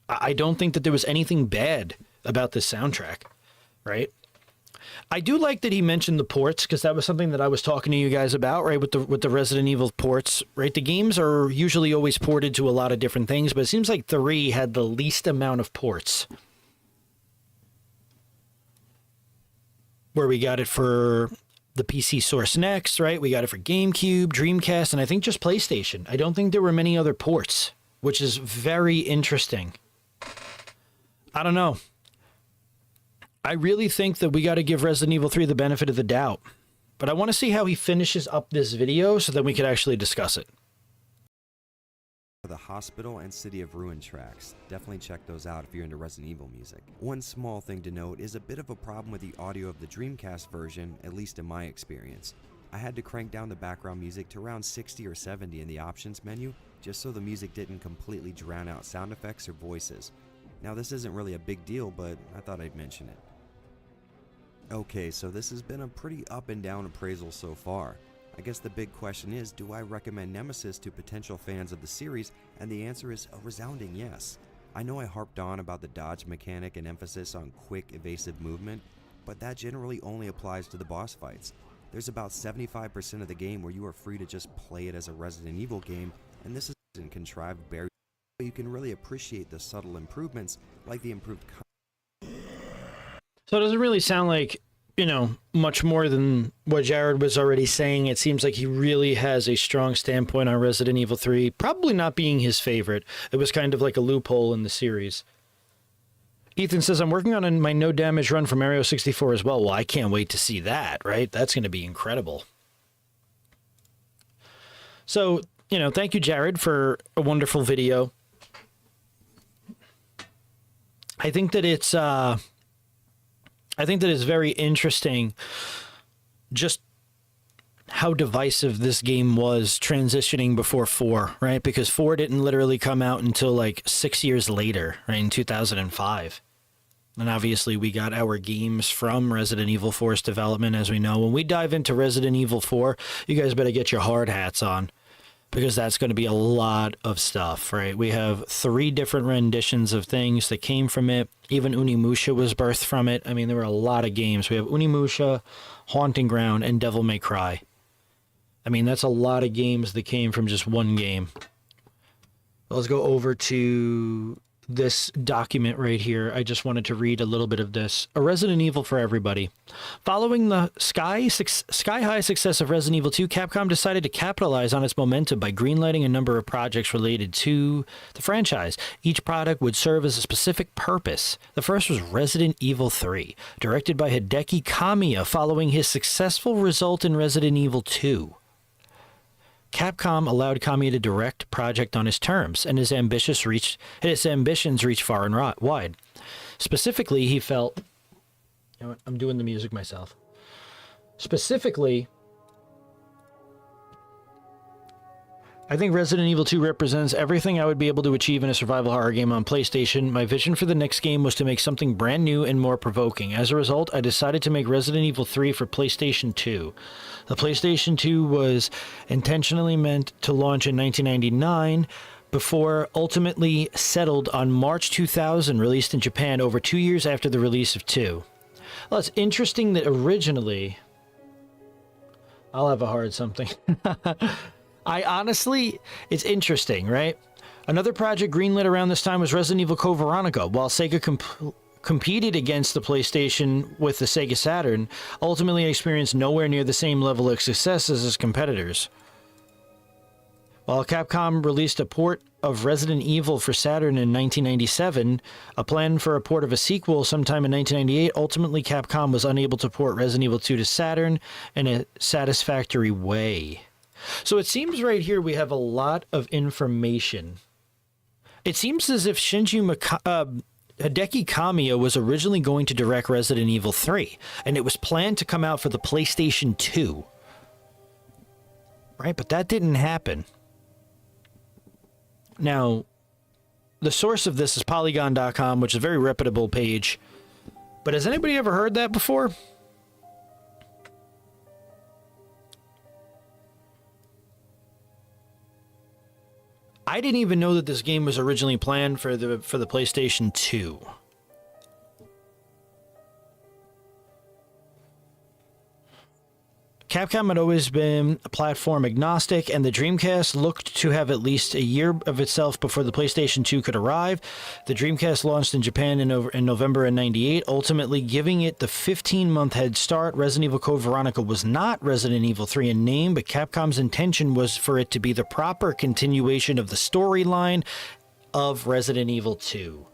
A: I don't think that there was anything bad about this soundtrack, right? I do like that he mentioned the ports, because that was something that I was talking to you guys about, right, with the Resident Evil ports, right? The games are usually always ported to a lot of different things, but it seems like 3 had the least amount of ports. Where we got it for the PC Source Next, right? We got it for GameCube, Dreamcast, and I think just PlayStation. I don't think there were many other ports, which is very interesting. I don't know. I really think that we got to give Resident Evil 3 the benefit of the doubt. But I want to see how he finishes up this video so that we could actually discuss it.
B: The Hospital and City of Ruin tracks. Definitely check those out if you're into Resident Evil music. One small thing to note is a bit of a problem with the audio of the Dreamcast version, at least in my experience. I had to crank down the background music to around 60 or 70 in the options menu, just so the music didn't completely drown out sound effects or voices. Now this isn't really a big deal, but I thought I'd mention it. Okay, so this has been a pretty up and down appraisal so far. I guess the big question is, do I recommend Nemesis to potential fans of the series? And the answer is a resounding yes. I know I harped on about the dodge mechanic and emphasis on quick, evasive movement, but that generally only applies to the boss fights. There's about 75% of the game where you are free to just play it as a Resident Evil game, and this isn't contrived barrier. You can really appreciate the subtle improvements, like the improved.
A: So it doesn't really sound like, you know, much more than what Jared was already saying. It seems like he really has a strong standpoint on Resident Evil 3, probably not being his favorite. It was kind of like a loophole in the series. Ethan says, I'm working on my no damage run for Mario 64 as well. Well, I can't wait to see that, right? That's going to be incredible. So, you know, thank you, Jared, for a wonderful video. I think that it's very interesting just how divisive this game was transitioning before 4, right? Because 4 didn't literally come out until like 6 years later, right, in 2005. And obviously we got our games from Resident Evil 4's development, as we know. When we dive into Resident Evil 4, you guys better get your hard hats on, because that's going to be a lot of stuff, right? We have 3 different renditions of things that came from it. Even Unimusha was birthed from it. I mean, there were a lot of games. We have Unimusha, Haunting Ground, and Devil May Cry. I mean, that's a lot of games that came from just one game. Let's go over to this document right here. I just wanted to read a little bit of this. A Resident Evil for everybody. Following the sky-high success of Resident Evil 2, Capcom decided to capitalize on its momentum by greenlighting a number of projects related to the franchise. Each product would serve as a specific purpose. The first was Resident Evil 3, directed by Hideki Kamiya following his successful result in Resident Evil 2. Capcom allowed Kamiya to direct project on his terms, and his ambitions reached far and wide. Specifically, he felt... You know what? I'm doing the music myself. Specifically, I think Resident Evil 2 represents everything I would be able to achieve in a survival horror game on PlayStation. My vision for the next game was to make something brand new and more provoking. As a result, I decided to make Resident Evil 3 for PlayStation 2. The PlayStation 2 was intentionally meant to launch in 1999, before ultimately settled on March 2000, released in Japan over 2 years after the release of 2. Well, it's interesting that originally... I'll have a hard something. I honestly, it's interesting, right? Another project greenlit around this time was Resident Evil Code Veronica. While Sega competed against the PlayStation with the Sega Saturn, ultimately experienced nowhere near the same level of success as its competitors. While Capcom released a port of Resident Evil for Saturn in 1997, a plan for a port of a sequel sometime in 1998, ultimately Capcom was unable to port Resident Evil 2 to Saturn in a satisfactory way. So it seems right here we have a lot of information. It seems as if Hideki Kamiya was originally going to direct Resident Evil 3, and it was planned to come out for the PlayStation 2. Right, but that didn't happen. Now, the source of this is Polygon.com, which is a very reputable page. But has anybody ever heard that before? I didn't even know that this game was originally planned for the PlayStation 2. Capcom had always been platform agnostic, and the Dreamcast looked to have at least a year of itself before the PlayStation 2 could arrive. The Dreamcast launched in Japan in November of '98, ultimately giving it the 15-month head start. Resident Evil Code Veronica was not Resident Evil 3 in name, but Capcom's intention was for it to be the proper continuation of the storyline of Resident Evil 2.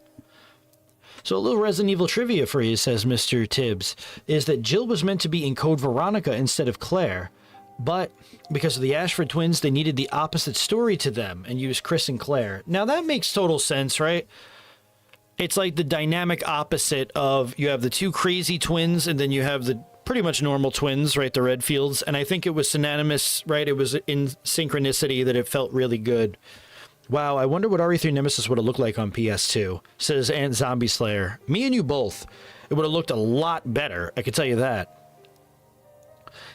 A: So a little Resident Evil trivia for you, says Mr. Tibbs, is that Jill was meant to be in Code Veronica instead of Claire, but because of the Ashford twins, they needed the opposite story to them and used Chris and Claire. Now that makes total sense, right? It's like the dynamic opposite of you have the two crazy twins and then you have the pretty much normal twins, right? The Redfields. And I think it was synonymous, right? It was in synchronicity that it felt really good. Wow, I wonder what RE3 Nemesis would have looked like on PS2, says Ant Zombie Slayer. Me and you both. It would have looked a lot better, I can tell you that.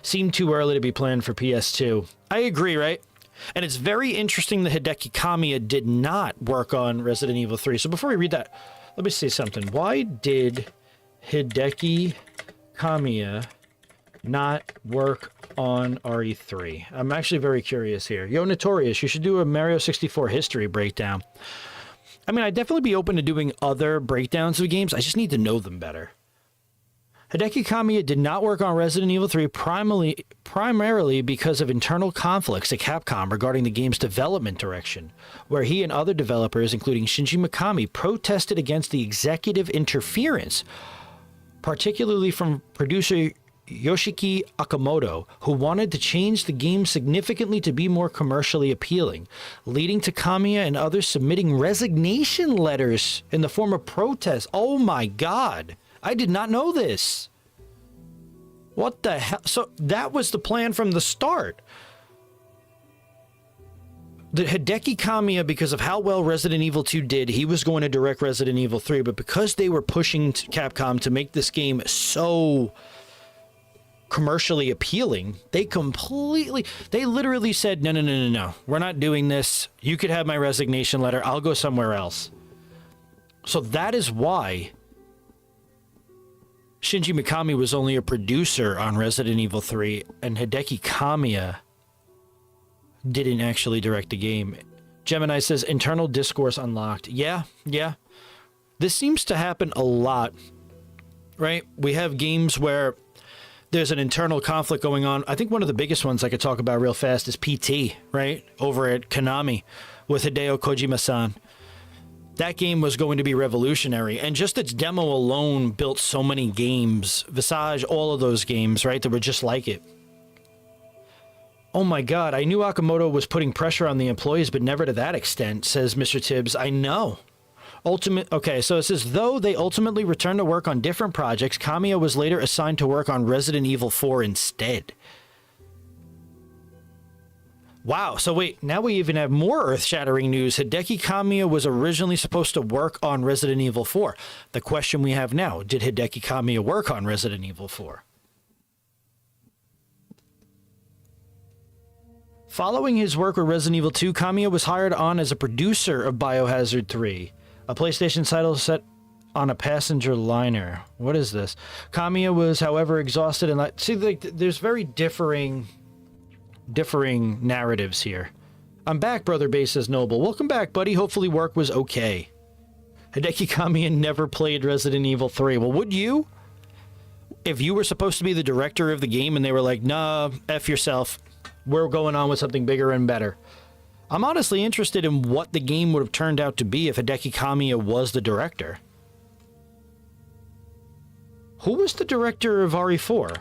A: Seemed too early to be planned for PS2. I agree, right? And it's very interesting that Hideki Kamiya did not work on Resident Evil 3. So before we read that, let me say something. Why did Hideki Kamiya not work on RE3? I'm actually very curious here. Yo, Notorious, you should do a Mario 64 history breakdown. I mean, I'd definitely be open to doing other breakdowns of games. I just need to know them better. Hideki Kamiya did not work on Resident Evil 3 primarily because of internal conflicts at Capcom regarding the game's development direction, where he and other developers, including Shinji Mikami, protested against the executive interference, particularly from producer Yoshiki Akamoto, who wanted to change the game significantly to be more commercially appealing, leading to Kamiya and others submitting resignation letters in the form of protest. Oh my god! I did not know this. What the hell? So that was the plan from the start. The Hideki Kamiya, because of how well Resident Evil 2 did, he was going to direct Resident Evil 3, but because they were pushing Capcom to make this game so commercially appealing, they literally said, no, we're not doing this. You could have my resignation letter. I'll go somewhere else. So that is why Shinji Mikami was only a producer on Resident Evil 3, and Hideki Kamiya didn't actually direct the game. Gemini says, internal discourse unlocked. Yeah. This seems to happen a lot, right? We have games where there's an internal conflict going on. I think one of the biggest ones I could talk about real fast is PT, right? Over at Konami with Hideo Kojima-san. That game was going to be revolutionary, and just its demo alone built so many games. Visage, all of those games, right, that were just like it. Oh my god, I knew Akamoto was putting pressure on the employees, but never to that extent, says Mr. Tibbs. I know. Okay, so it says, though they ultimately returned to work on different projects, Kamiya was later assigned to work on Resident Evil 4 instead. Wow, so wait, now we even have more earth-shattering news. Hideki Kamiya was originally supposed to work on Resident Evil 4. The question we have now, did Hideki Kamiya work on Resident Evil 4? Following his work with Resident Evil 2, Kamiya was hired on as a producer of Biohazard 3, a PlayStation title set on a passenger liner. What is this? Kamiya was, however, exhausted and see, like, there's very differing narratives here. I'm back, Brother Base says Noble. Welcome back, buddy. Hopefully work was okay. Hideki Kamiya never played Resident Evil 3. Well, would you? If you were supposed to be the director of the game and they were like, nah, F yourself. We're going on with something bigger and better. I'm honestly interested in what the game would have turned out to be if Hideki Kamiya was the director. Who was the director of RE4?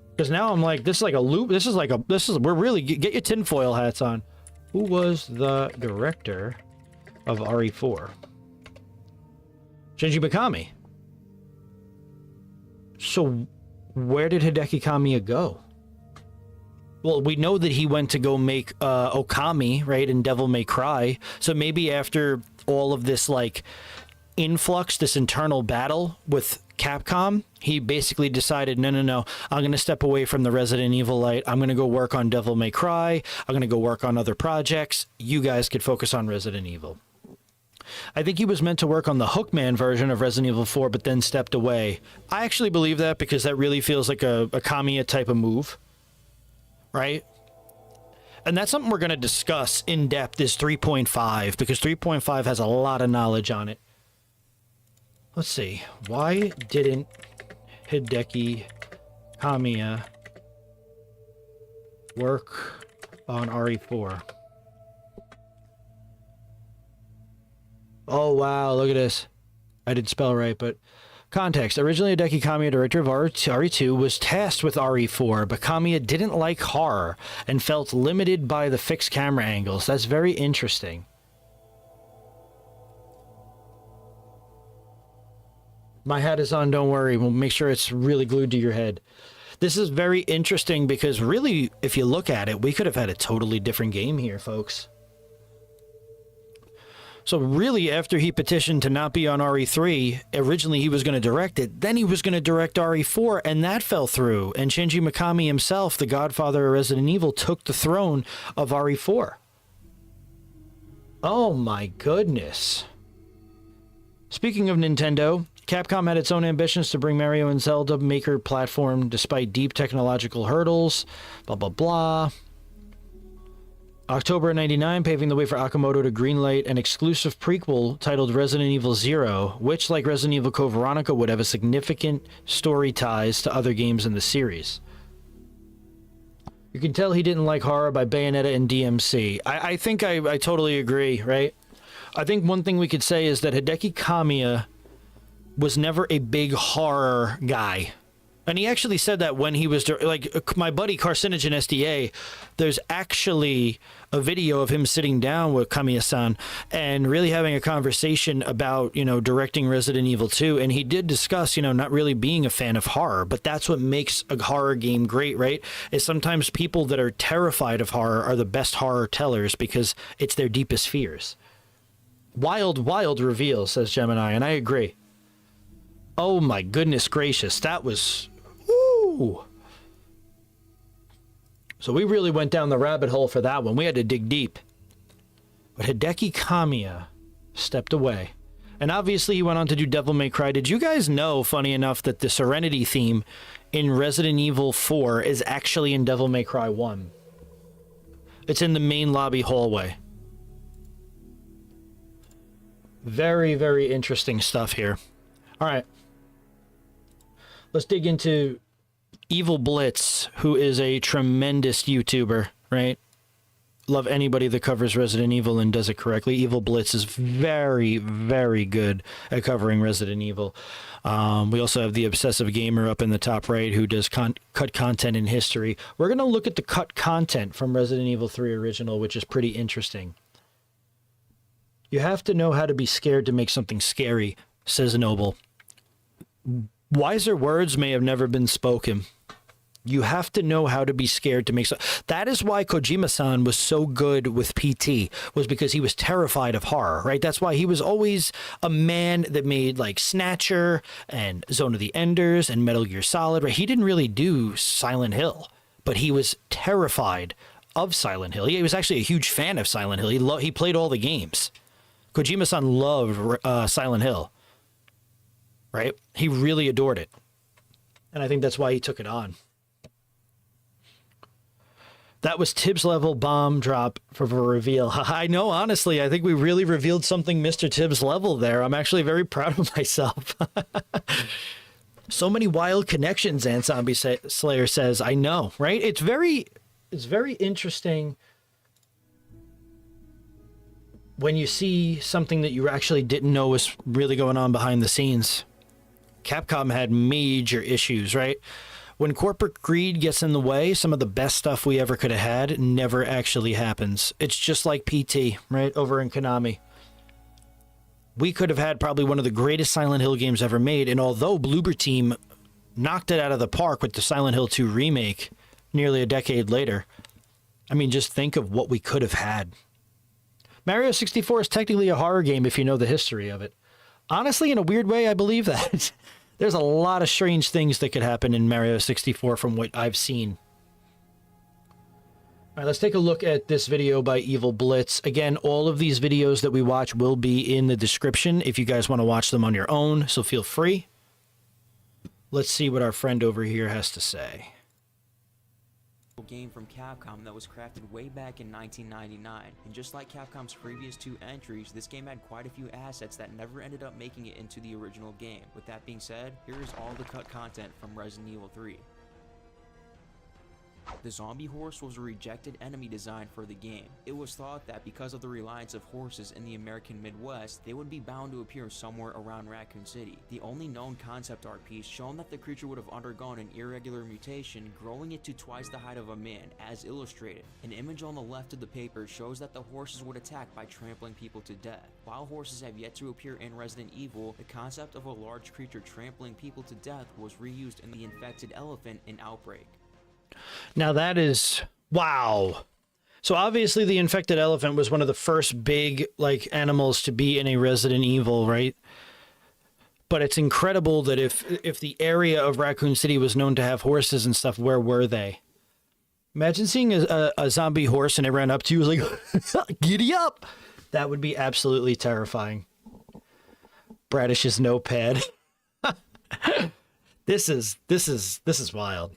A: Because now I'm like, this is like a loop. We're really, get your tinfoil hats on. Who was the director of RE4? Shinji Mikami. So where did Hideki Kamiya go? Well, we know that he went to go make Okami, right, in Devil May Cry. So maybe after all of this, like, influx, this internal battle with Capcom, he basically decided, no, I'm going to step away from the Resident Evil light. I'm going to go work on Devil May Cry. I'm going to go work on other projects. You guys could focus on Resident Evil. I think he was meant to work on the Hookman version of Resident Evil 4, but then stepped away. I actually believe that because that really feels like a Kamiya type of move, right? And that's something we're going to discuss in depth is 3.5, because 3.5 has a lot of knowledge on it. Let's see. Why didn't Hideki Kamiya work on RE4? Oh, wow. Look at this. I didn't spell right, but context. Originally, Hideki Kamiya, director of RE2, was tasked with RE4, but Kamiya didn't like horror and felt limited by the fixed camera angles. That's very interesting. My hat is on, don't worry. We'll make sure it's really glued to your head. This is very interesting because really, if you look at it, we could have had a totally different game here, folks. So really, after he petitioned to not be on RE3, originally he was going to direct it, then he was going to direct RE4, and that fell through. And Shinji Mikami himself, the godfather of Resident Evil, took the throne of RE4. Oh my goodness. Speaking of Nintendo, Capcom had its own ambitions to bring Mario and Zelda Maker platform despite deep technological hurdles, blah blah blah. October of 99, paving the way for Akamoto to greenlight an exclusive prequel titled Resident Evil Zero, which, like Resident Evil Code Veronica, would have a significant story ties to other games in the series. You can tell he didn't like horror by Bayonetta and DMC. I think I totally agree, right? I think one thing we could say is that Hideki Kamiya was never a big horror guy. And he actually said that when he was, like, my buddy Carcinogen SDA, there's actually a video of him sitting down with Kamiya-san and really having a conversation about, you know, directing Resident Evil 2. And he did discuss, you know, not really being a fan of horror, but that's what makes a horror game great, right? Is sometimes people that are terrified of horror are the best horror tellers because it's their deepest fears. Wild, wild reveal, says Gemini, and I agree. Oh my goodness gracious, that was... Woo! So we really went down the rabbit hole for that one. We had to dig deep. But Hideki Kamiya stepped away. And obviously he went on to do Devil May Cry. Did you guys know, funny enough, that the Serenity theme in Resident Evil 4 is actually in Devil May Cry 1? It's in the main lobby hallway. Very, very interesting stuff here. All right. Let's dig into Evil Blitz, who is a tremendous YouTuber, right? Love anybody that covers Resident Evil and does it correctly. Evil Blitz is very, very good at covering Resident Evil. We also have the Obsessive Gamer up in the top right who does cut content in history. We're going to look at the cut content from Resident Evil 3 Original, which is pretty interesting. You have to know how to be scared to make something scary, says Noble. Wiser words may have never been spoken. You have to know how to be scared to make so. That is why Kojima-san was so good with PT, was because he was terrified of horror, right? That's why he was always a man that made like Snatcher and Zone of the Enders and Metal Gear Solid, right? He didn't really do Silent Hill, but he was terrified of Silent Hill. He was actually a huge fan of Silent Hill. He played all the games. Kojima-san loved Silent Hill, right? He really adored it. And I think that's why he took it on. That was Tibbs level bomb drop for a reveal. I know, honestly, I think we really revealed something Mr. Tibbs level there. I'm actually very proud of myself. So many wild connections, and Zombie Slayer says, I know, right? It's very interesting when you see something that you actually didn't know was really going on behind the scenes. Capcom had major issues, right? When corporate greed gets in the way, some of the best stuff we ever could have had never actually happens. It's just like PT, right, over in Konami. We could have had probably one of the greatest Silent Hill games ever made, and although Bloober Team knocked it out of the park with the Silent Hill 2 remake nearly a decade later, I mean, just think of what we could have had. Mario 64 is technically a horror game if you know the history of it. Honestly, in a weird way, I believe that. There's a lot of strange things that could happen in Mario 64 from what I've seen. All right, let's take a look at this video by Evil Blitz. Again, all of these videos that we watch will be in the description if you guys want to watch them on your own, so feel free. Let's see what our friend over here has to say.
E: Game from Capcom that was crafted way back in 1999, and just like Capcom's previous two entries, this game had quite a few assets that never ended up making it into the original game. With that being said, here is all the cut content from Resident Evil 3. The zombie horse was a rejected enemy design for the game. It was thought that because of the reliance of horses in the American Midwest, they would be bound to appear somewhere around Raccoon City. The only known concept art piece shown that the creature would have undergone an irregular mutation, growing it to twice the height of a man, as illustrated. An image on the left of the paper shows that the horses would attack by trampling people to death. While horses have yet to appear in Resident Evil, the concept of a large creature trampling people to death was reused in the infected elephant in Outbreak.
A: Now that is, wow. So obviously the infected elephant was one of the first big like animals to be in a Resident Evil, right? But it's incredible that if the area of Raccoon City was known to have horses and stuff, where were they? Imagine seeing a zombie horse and it ran up to you like, giddy up. That would be absolutely terrifying. Bradish's notepad. This is wild.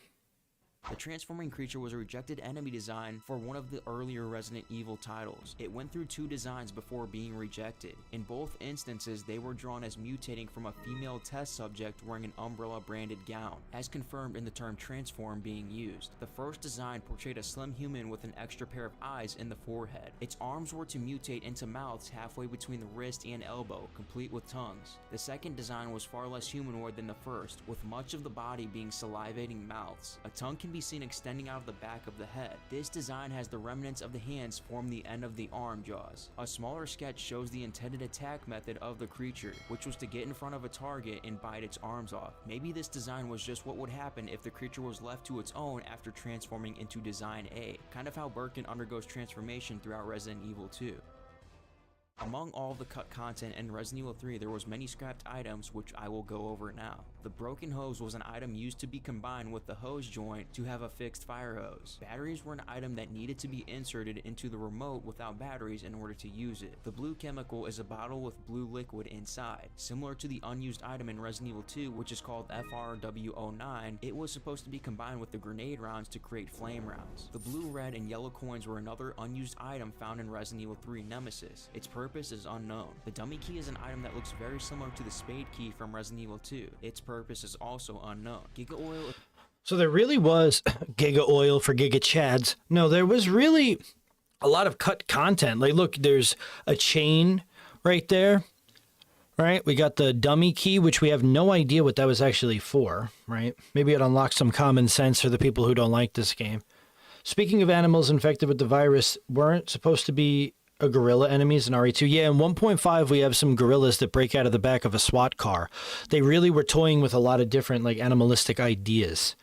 E: The transforming creature was a rejected enemy design for one of the earlier Resident Evil titles. It went through 2 designs before being rejected. In both instances, they were drawn as mutating from a female test subject wearing an Umbrella branded gown, as confirmed in the term transform being used. The first design portrayed a slim human with an extra pair of eyes in the forehead. Its arms were to mutate into mouths halfway between the wrist and elbow, complete with tongues. The second design was far less humanoid than the first, with much of the body being salivating mouths. A tongue can be seen extending out of the back of the head. This design has the remnants of the hands form the end of the arm jaws. A smaller sketch shows the intended attack method of the creature, which was to get in front of a target and bite its arms off. Maybe this design was just what would happen if the creature was left to its own after transforming into Design A, kind of how Birkin undergoes transformation throughout Resident Evil 2. Among all the cut content in Resident Evil 3, there was many scrapped items, which I will go over now. The broken hose was an item used to be combined with the hose joint to have a fixed fire hose. Batteries were an item that needed to be inserted into the remote without batteries in order to use it. The blue chemical is a bottle with blue liquid inside. Similar to the unused item in Resident Evil 2, which is called FRW09, it was supposed to be combined with the grenade rounds to create flame rounds. The blue, red, and yellow coins were another unused item found in Resident Evil 3 Nemesis. Its purpose is unknown. The dummy key is an item that looks very similar to the spade key from Resident Evil 2. Its purpose is also unknown. Giga Oil.
A: So there really was Giga Oil for Giga Chads. No, there was really a lot of cut content. Like, look, there's a chain right there, right? We got the dummy key, which we have no idea what that was actually for, right? Maybe it unlocks some common sense for the people who don't like this game. Speaking of animals infected with the virus, weren't supposed to be a gorilla enemies in RE2. Yeah, in 1.5 we have some gorillas that break out of the back of a SWAT car. They really were toying with a lot of different like animalistic ideas.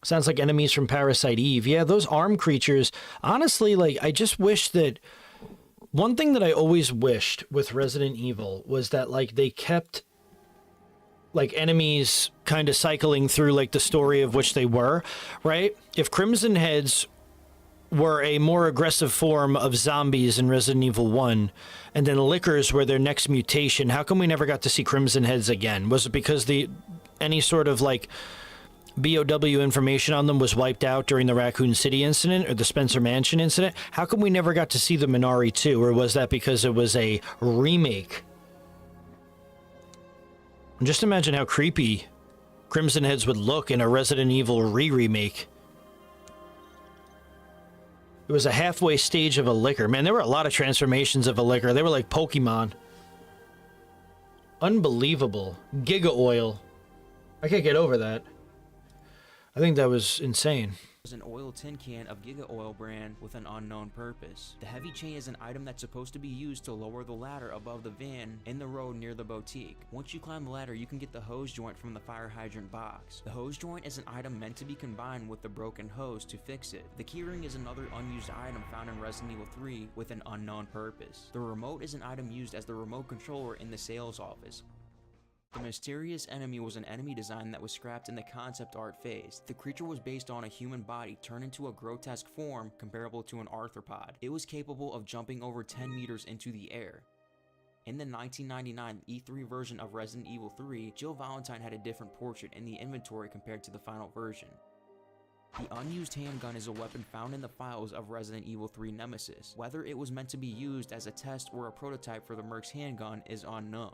A: Sounds like enemies from Parasite Eve. Yeah, those arm creatures, honestly, like I just wish that one thing that I always wished with Resident Evil was that like they kept like enemies kind of cycling through like the story of which they were, right? If Crimson Heads were a more aggressive form of zombies in Resident Evil 1, and then Lickers were their next mutation, how come we never got to see Crimson Heads again? Was it because any sort of like BOW information on them was wiped out during the Raccoon City incident or the Spencer Mansion incident? How come we never got to see them in RE2? Or was that because it was a remake? Just imagine how creepy Crimson Heads would look in a Resident Evil remake. It was a halfway stage of a liquor. Man, there were a lot of transformations of a liquor. They were like Pokemon. Unbelievable. Giga Oil. I can't get over that. I think that was insane.
E: Was an oil tin can of Giga Oil brand with an unknown purpose. The heavy chain is an item that's supposed to be used to lower the ladder above the van in the road near the boutique. Once you climb the ladder, you can get the hose joint from the fire hydrant box. The hose joint is an item meant to be combined with the broken hose to fix it. The keyring is another unused item found in Resident Evil 3 with an unknown purpose. The remote is an item used as the remote controller in the sales office. The mysterious enemy was an enemy design that was scrapped in the concept art phase. The creature was based on a human body turned into a grotesque form comparable to an arthropod. It was capable of jumping over 10 meters into the air. In the 1999 E3 version of Resident Evil 3, Jill Valentine had a different portrait in the inventory compared to the final version. The unused handgun is a weapon found in the files of Resident Evil 3 Nemesis. Whether it was meant to be used as a test or a prototype for the Merc's handgun is unknown.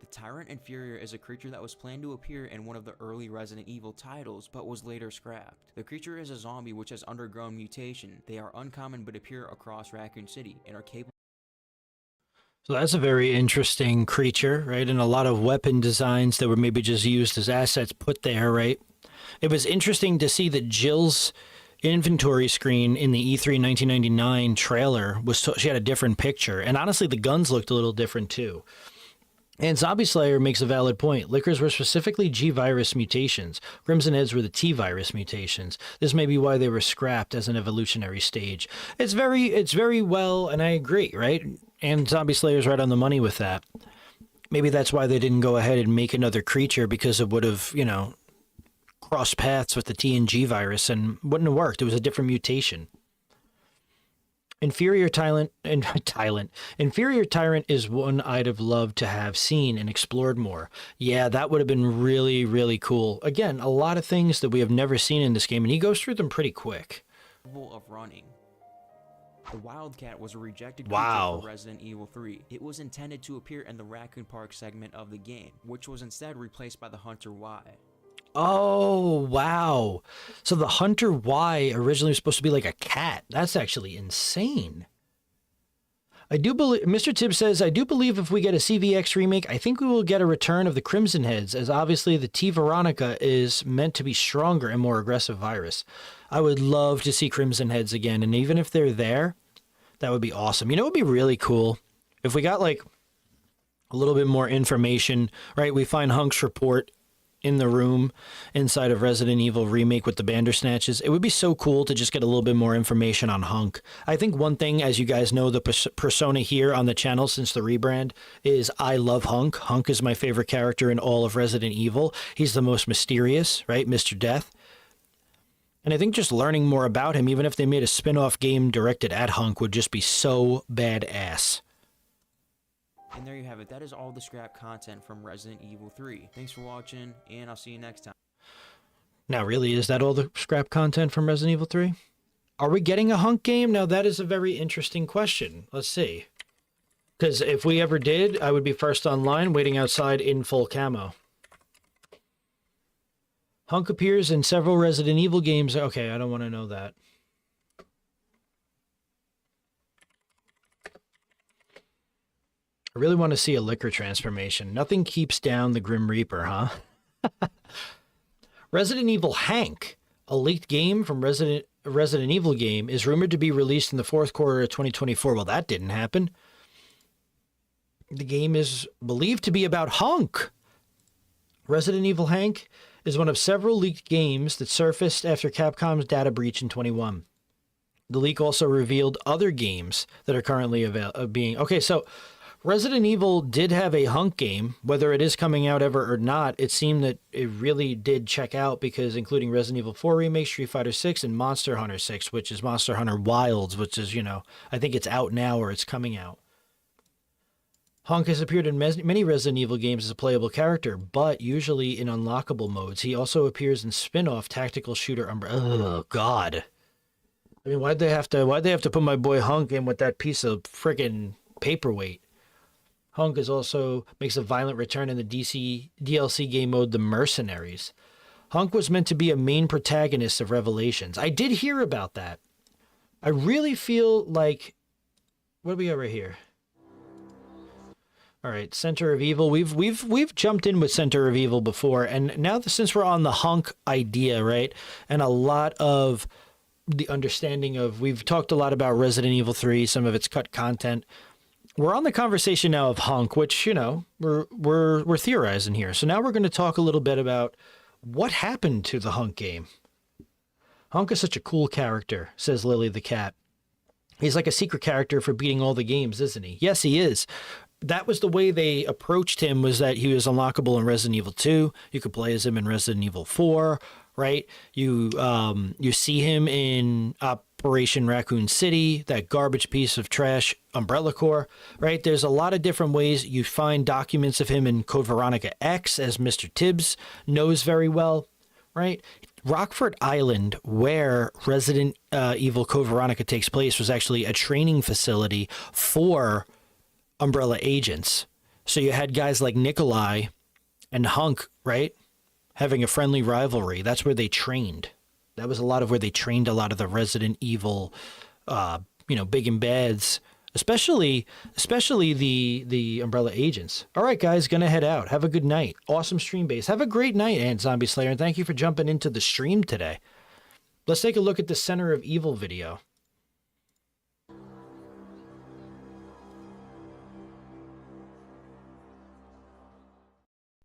E: The Tyrant Inferior is a creature that was planned to appear in one of the early Resident Evil titles, but was later scrapped. The creature is a zombie which has undergone mutation. They are uncommon but appear across Raccoon City and are capable.
A: So that's a very interesting creature, right? And a lot of weapon designs that were maybe just used as assets put there, right? It was interesting to see that Jill's inventory screen in the E3 1999 trailer she had a different picture. And honestly, the guns looked a little different too. And Zombie Slayer makes a valid point. Lickers were specifically G-virus mutations. Crimson Heads were the T-virus mutations. This may be why they were scrapped as an evolutionary stage. It's very well, and I agree, right? And Zombie Slayer's right on the money with that. Maybe that's why they didn't go ahead and make another creature, because it would have, crossed paths with the T and G virus and wouldn't have worked. It was a different mutation. Inferior Tyrant is one I'd have loved to have seen and explored more. Yeah, that would have been really, really cool. Again, a lot of things that we have never seen in this game, and he goes through them pretty quick.
E: Of running. The Wildcat was a rejected
A: Wow.
E: creature for Resident Evil 3. It was intended to appear in the Raccoon Park segment of the game, which was instead replaced by the Hunter Y.
A: Oh, wow. So the Hunter Y originally was supposed to be like a cat. That's actually insane. I do believe, Mr. Tibbs says, I do believe if we get a CVX remake, I think we will get a return of the Crimson Heads, as obviously the T. Veronica is meant to be stronger and more aggressive virus. I would love to see Crimson Heads again, and even if they're there, that would be awesome. It would be really cool if we got like a little bit more information, right? We find Hunk's report in the room inside of Resident Evil Remake with the Bandersnatches. It would be so cool to just get a little bit more information on Hunk. I think one thing, as you guys know, the persona here on the channel since the rebrand is I love Hunk. Hunk is my favorite character in all of Resident Evil. He's the most mysterious, right? Mr. Death. And I think just learning more about him, even if they made a spin-off game directed at Hunk, would just be so badass.
E: And there you have it. That is all the scrap content from Resident Evil 3. Thanks for watching, and I'll see you next time.
A: Now, really, is that all the scrap content from Resident Evil 3? Are we getting a Hunk game? Now, that is a very interesting question. Let's see. Because if we ever did, I would be first online, waiting outside in full camo. Hunk appears in several Resident Evil games. Okay, I don't want to know that. I really want to see a liquor transformation. Nothing keeps down the Grim Reaper, huh? Resident Evil Hank, a leaked game from Resident Evil game, is rumored to be released in the fourth quarter of 2024. Well, that didn't happen. The game is believed to be about Hunk. Resident Evil Hank is one of several leaked games that surfaced after Capcom's data breach in 2021. The leak also revealed other games that are currently being... Okay, so Resident Evil did have a Hunk game. Whether it is coming out ever or not, it seemed that it really did check out, because including Resident Evil 4 Remake, Street Fighter 6, and Monster Hunter 6, which is Monster Hunter Wilds, which is, I think it's out now or it's coming out. Hunk has appeared in many Resident Evil games as a playable character, but usually in unlockable modes. He also appears in spin-off tactical shooter Oh, God. I mean, why'd they have to put my boy Hunk in with that piece of friggin' paperweight? Hunk also makes a violent return in the DLC game mode The Mercenaries. Hunk was meant to be a main protagonist of Revelations. I did hear about that. I really feel like... What do we got right here? All right, Center of Evil. We've jumped in with Center of Evil before, and now since we're on the Hunk idea, right, and a lot of the understanding of, we've talked a lot about Resident Evil 3, some of its cut content. We're on the conversation now of Hunk, which we're theorizing here. So now we're going to talk a little bit about what happened to the Hunk game. Hunk is such a cool character, says Lily the cat. He's like a secret character for beating all the games, isn't he? Yes, he is. That was the way they approached him, was that he was unlockable in Resident Evil 2. You could play as him in Resident Evil 4, right? You see him in Operation Raccoon City, that garbage piece of trash Umbrella Corps, right? There's a lot of different ways. You find documents of him in Code Veronica X, as Mr. Tibbs knows very well, right? Rockford Island, where Resident Evil Code Veronica takes place, was actually a training facility for Umbrella agents. So you had guys like Nikolai and Hunk, right? Having a friendly rivalry. That's where they trained. That was a lot of where they trained a lot of the Resident Evil, big and bads, especially the Umbrella agents. All right, guys, gonna head out. Have a good night. Awesome stream base. Have a great night, Ant Zombie Slayer, and thank you for jumping into the stream today. Let's take a look at the Center of Evil video.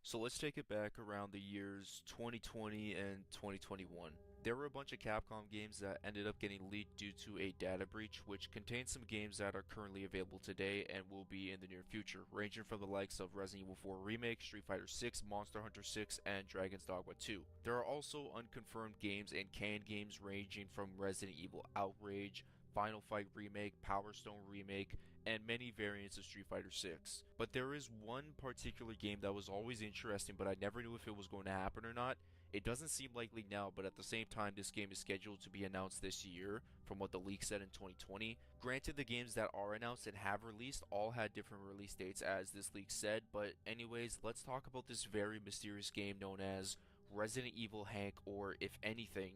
F: So let's take it back around the years 2020 and 2021. There were a bunch of Capcom games that ended up getting leaked due to a data breach, which contains some games that are currently available today and will be in the near future, ranging from the likes of Resident Evil 4 Remake, Street Fighter 6, Monster Hunter 6, and Dragon's Dogma 2. There are also unconfirmed games and canned games ranging from Resident Evil Outrage, Final Fight Remake, Power Stone Remake, and many variants of Street Fighter 6. But there is one particular game that was always interesting, but I never knew if it was going to happen or not. It doesn't seem likely now, but at the same time, this game is scheduled to be announced this year, from what the leak said in 2020. Granted, the games that are announced and have released all had different release dates, as this leak said, but anyways, let's talk about this very mysterious game known as Resident Evil Hank, or if anything,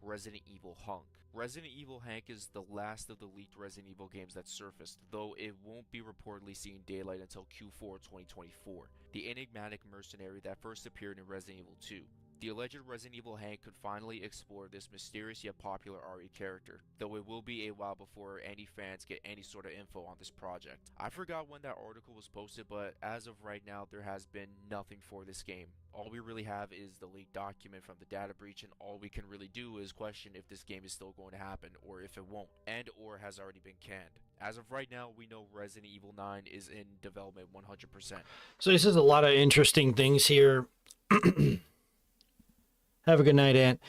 F: Resident Evil Hunk. Resident Evil Hank is the last of the leaked Resident Evil games that surfaced, though it won't be reportedly seeing daylight until Q4 2024, the enigmatic mercenary that first appeared in Resident Evil 2. The alleged Resident Evil Hank could finally explore this mysterious yet popular RE character, though it will be a while before any fans get any sort of info on this project. I forgot when that article was posted, but as of right now, there has been nothing for this game. All we really have is the leaked document from the data breach, and all we can really do is question if this game is still going to happen, or if it won't, and or has already been canned. As of right now, we know Resident Evil 9 is in development 100%.
A: So this is a lot of interesting things here. Have a good night, Ant.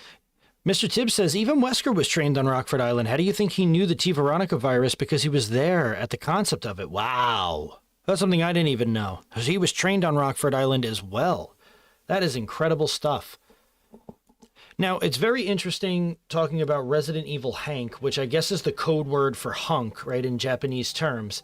A: Mr. Tibbs says, even Wesker was trained on Rockford Island. How do you think he knew the T. Veronica virus? Because he was there at the concept of it. Wow. That's something I didn't even know. Because he was trained on Rockford Island as well. That is incredible stuff. Now, it's very interesting talking about Resident Evil Hank, which I guess is the code word for hunk, right, in Japanese terms.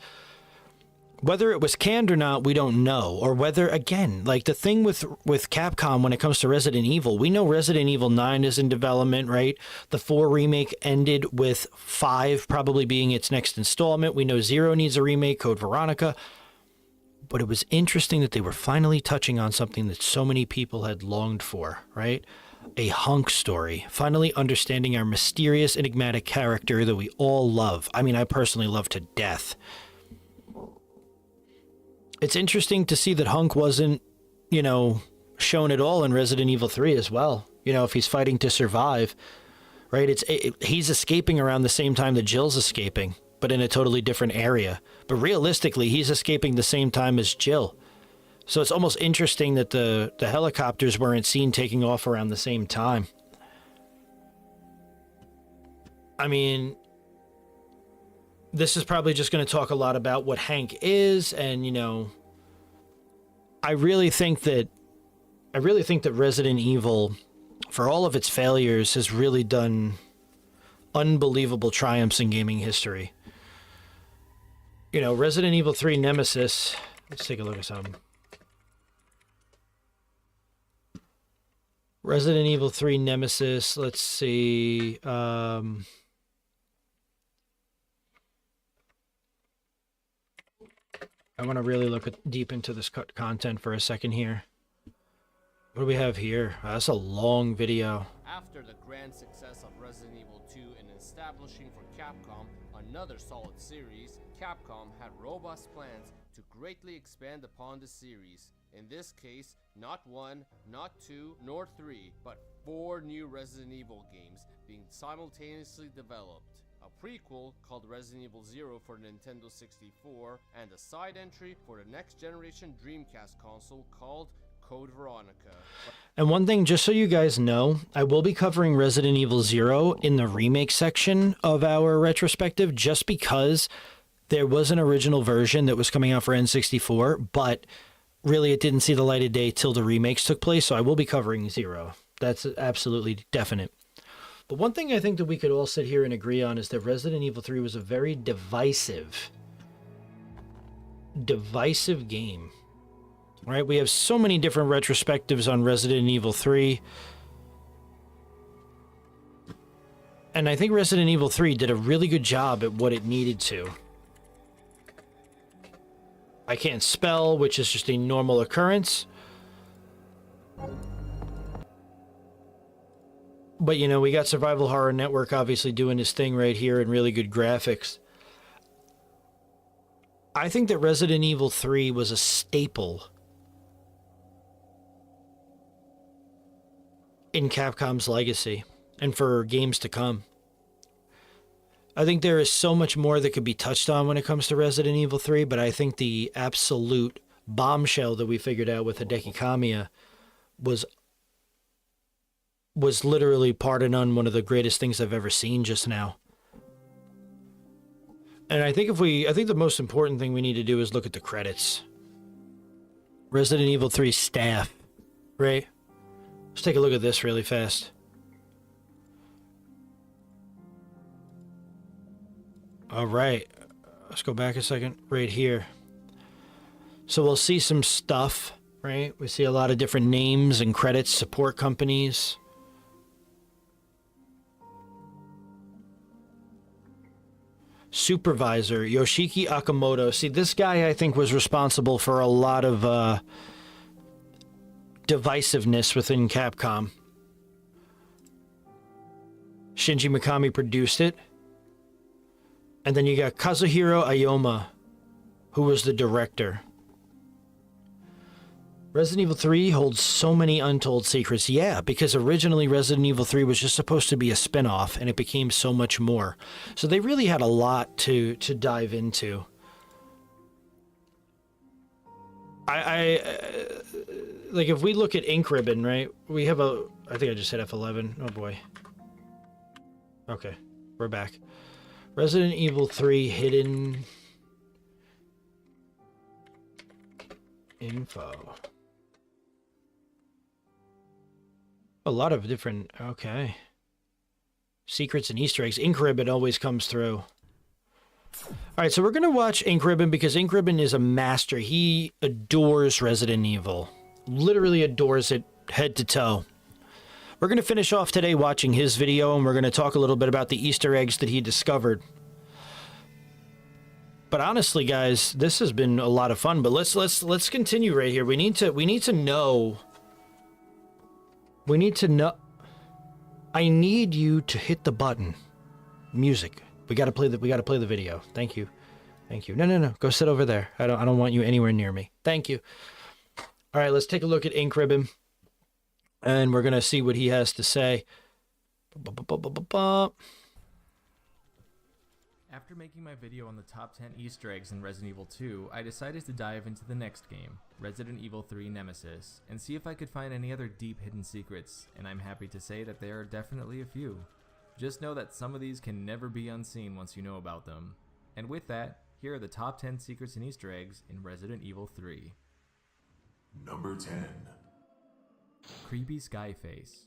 A: Whether it was canned or not, we don't know. Or whether, again, like the thing with Capcom when it comes to Resident Evil, we know Resident Evil 9 is in development, right? The 4 remake ended with 5 probably being its next installment. We know 0 needs a remake, Code Veronica. But it was interesting that they were finally touching on something that so many people had longed for, right? A hunk story. Finally understanding our mysterious, enigmatic character that we all love. I mean, I personally love to death. It's interesting to see that Hunk wasn't, shown at all in Resident Evil 3 as well. If he's fighting to survive, right? He's escaping around the same time that Jill's escaping, but in a totally different area. But realistically, he's escaping the same time as Jill. So it's almost interesting that the helicopters weren't seen taking off around the same time. I mean, this is probably just going to talk a lot about what Hank is, and I really think that Resident Evil, for all of its failures, has really done unbelievable triumphs in gaming history. Resident Evil 3 Nemesis. Let's take a look at something. Resident Evil 3 Nemesis. Let's see. I want to really look deep into this content for a second here. What do we have here? That's a long video.
G: After the grand success of Resident Evil 2 in establishing for Capcom another solid series, Capcom had robust plans to greatly expand upon the series. In this case, not 1, not 2, nor 3, but 4 new Resident Evil games being simultaneously developed. A prequel called Resident Evil 0 for Nintendo 64, and a side entry for the next generation Dreamcast console called Code Veronica.
A: And one thing, just so you guys know, I will be covering Resident Evil 0 in the remake section of our retrospective, just because there was an original version that was coming out for N64, but really it didn't see the light of day till the remakes took place, so I will be covering 0. That's absolutely definite. But one thing I think that we could all sit here and agree on is that Resident Evil 3 was a very divisive game. right? We have so many different retrospectives on Resident Evil 3. And I think Resident Evil 3 did a really good job at what it needed to. I can't spell, which is just a normal occurrence. But, you know, we got Survival Horror Network obviously doing his thing right here and really good graphics. I think that Resident Evil 3 was a staple in Capcom's legacy and for games to come. I think there is so much more that could be touched on when it comes to Resident Evil 3, but I think the absolute bombshell that we figured out with Hideki Kamiya was literally, pardon none, one of the greatest things I've ever seen just now. And I think the most important thing we need to do is look at the credits. Resident Evil 3 staff, right? Let's take a look at this really fast. All right, let's go back a second right here. So we'll see some stuff, right? We see a lot of different names and credits, support companies. Supervisor, Yoshiki Akamoto. See, this guy, I think, was responsible for a lot of divisiveness within Capcom. Shinji Mikami produced it. And then you got Kazuhiro Ayoma, who was the director. Resident Evil 3 holds so many untold secrets. Yeah, because originally Resident Evil 3 was just supposed to be a spin-off, and it became so much more. So they really had a lot to dive into. Like, if we look at Ink Ribbon, right? We have a... I think I just hit F11. Oh, boy. Okay, we're back. Resident Evil 3 hidden info. A lot of different, okay. Secrets and Easter eggs. Ink Ribbon always comes through. Alright, so we're going to watch Ink Ribbon because Ink Ribbon is a master. He adores Resident Evil. Literally adores it head to toe. We're going to finish off today watching his video, and we're going to talk a little bit about the Easter eggs that he discovered. But honestly, guys, this has been a lot of fun. But let's continue right here. We need to know. We need to know. I need you to hit the button. Music. We gotta play the video. Thank you. Thank you. No. Go sit over there. I don't want you anywhere near me. Thank you. All right, let's take a look at Ink Ribbon. And we're going to see what he has to say.
H: After making my video on the top 10 Easter eggs in Resident Evil 2, I decided to dive into the next game, Resident Evil 3 Nemesis, and see if I could find any other deep hidden secrets, and I'm happy to say that there are definitely a few. Just know that some of these can never be unseen once you know about them. And with that, here are the top 10 secrets and Easter eggs in Resident Evil 3.
I: Number 10.
H: Creepy Sky Face.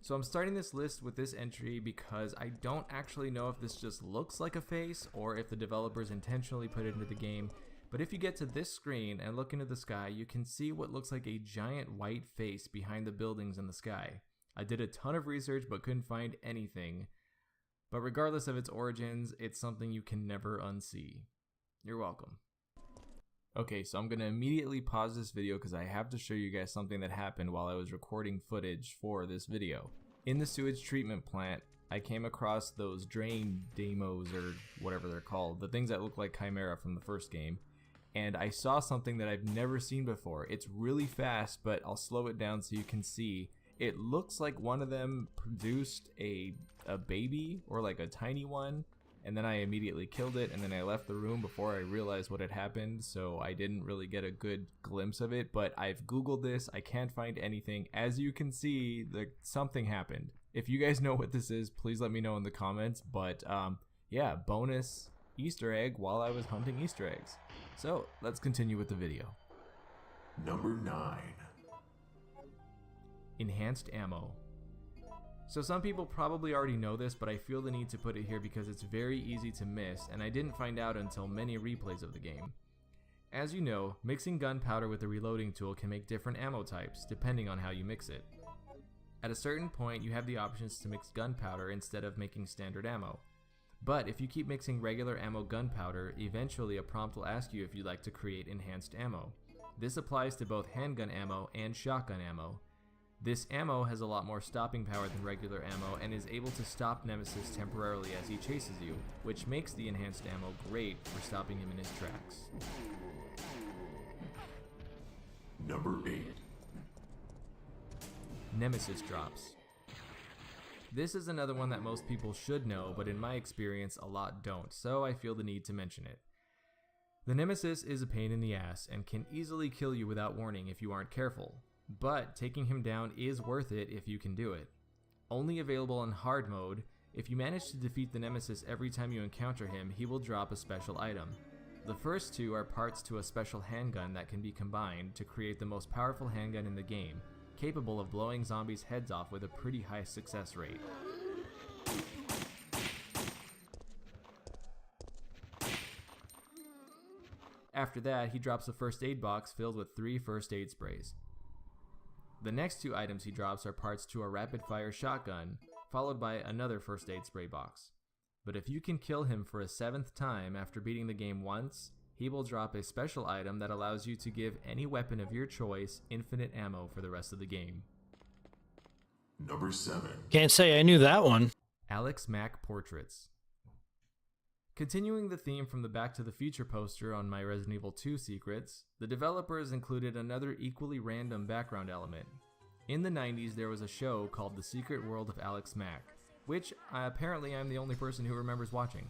H: So I'm starting this list with this entry because I don't actually know if this just looks like a face or if the developers intentionally put it into the game, but if you get to this screen and look into the sky, you can see what looks like a giant white face behind the buildings in the sky. I did a ton of research but couldn't find anything, but regardless of its origins, it's something you can never unsee. You're welcome. Okay, so I'm going to immediately pause this video because I have to show you guys something that happened while I was recording footage for this video. In the sewage treatment plant, I came across those drain demos or whatever they're called, the things that look like Chimera from the first game, and I saw something that I've never seen before. It's really fast, but I'll slow it down so you can see. It looks like one of them produced a baby or like a tiny one. And then I immediately killed it, and then I left the room before I realized what had happened, so I didn't really get a good glimpse of it, but I've Googled this, I can't find anything. As you can see, something happened. If you guys know what this is, please let me know in the comments, but yeah, bonus Easter egg while I was hunting Easter eggs. So, let's continue with the video.
I: Number 9.
H: Enhanced ammo. So some people probably already know this, but I feel the need to put it here because it's very easy to miss, and I didn't find out until many replays of the game. As you know, mixing gunpowder with the reloading tool can make different ammo types, depending on how you mix it. At a certain point, you have the options to mix gunpowder instead of making standard ammo. But if you keep mixing regular ammo gunpowder, eventually a prompt will ask you if you'd like to create enhanced ammo. This applies to both handgun ammo and shotgun ammo. This ammo has a lot more stopping power than regular ammo and is able to stop Nemesis temporarily as he chases you, which makes the enhanced ammo great for stopping him in his tracks.
I: Number 8.
H: Nemesis drops. This is another one that most people should know, but in my experience a lot don't, so I feel the need to mention it. The Nemesis is a pain in the ass and can easily kill you without warning if you aren't careful, but taking him down is worth it if you can do it. Only available in hard mode, if you manage to defeat the Nemesis every time you encounter him, he will drop a special item. The first two are parts to a special handgun that can be combined to create the most powerful handgun in the game, capable of blowing zombies' heads off with a pretty high success rate. After that, he drops a first aid box filled with 3 first aid sprays. The next 2 items he drops are parts to a rapid fire shotgun, followed by another first aid spray box. But if you can kill him for a 7th time after beating the game once, he will drop a special item that allows you to give any weapon of your choice infinite ammo for the rest of the game.
I: Number 7.
A: Can't say I knew that one.
H: Alex Mack Portraits. Continuing the theme from the Back to the Future poster on my Resident Evil 2 secrets, the developers included another equally random background element. In the 90s, there was a show called The Secret World of Alex Mack, which apparently I'm the only person who remembers watching.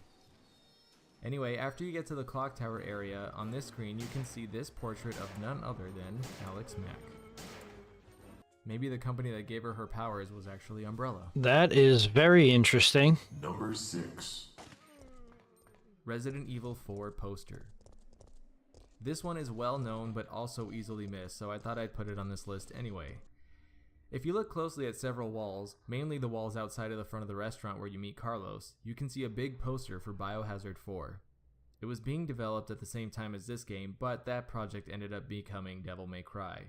H: Anyway, after you get to the clock tower area, on this screen you can see this portrait of none other than Alex Mack. Maybe the company that gave her her powers was actually Umbrella.
A: That is very interesting.
I: Number 6.
H: Resident Evil 4 poster. This one is well known but also easily missed, so I thought I'd put it on this list anyway. If you look closely at several walls, mainly the walls outside of the front of the restaurant where you meet Carlos, you can see a big poster for Biohazard 4. It was being developed at the same time as this game, but that project ended up becoming Devil May Cry.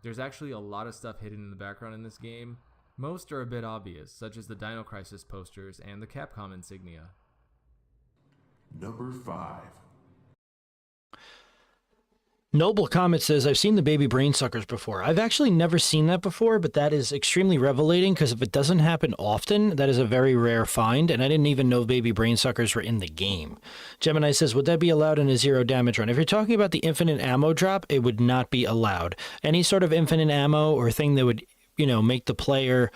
H: There's actually a lot of stuff hidden in the background in this game. Most are a bit obvious, such as the Dino Crisis posters and the Capcom insignia.
I: Number 5.
A: Noble Comet says, I've seen the baby brain suckers before. I've actually never seen that before, but that is extremely revelating because if it doesn't happen often, that is a very rare find, and I didn't even know baby brain suckers were in the game. Gemini says, would that be allowed in a zero damage run? If you're talking about the infinite ammo drop, it would not be allowed. Any sort of infinite ammo or thing that would, make the player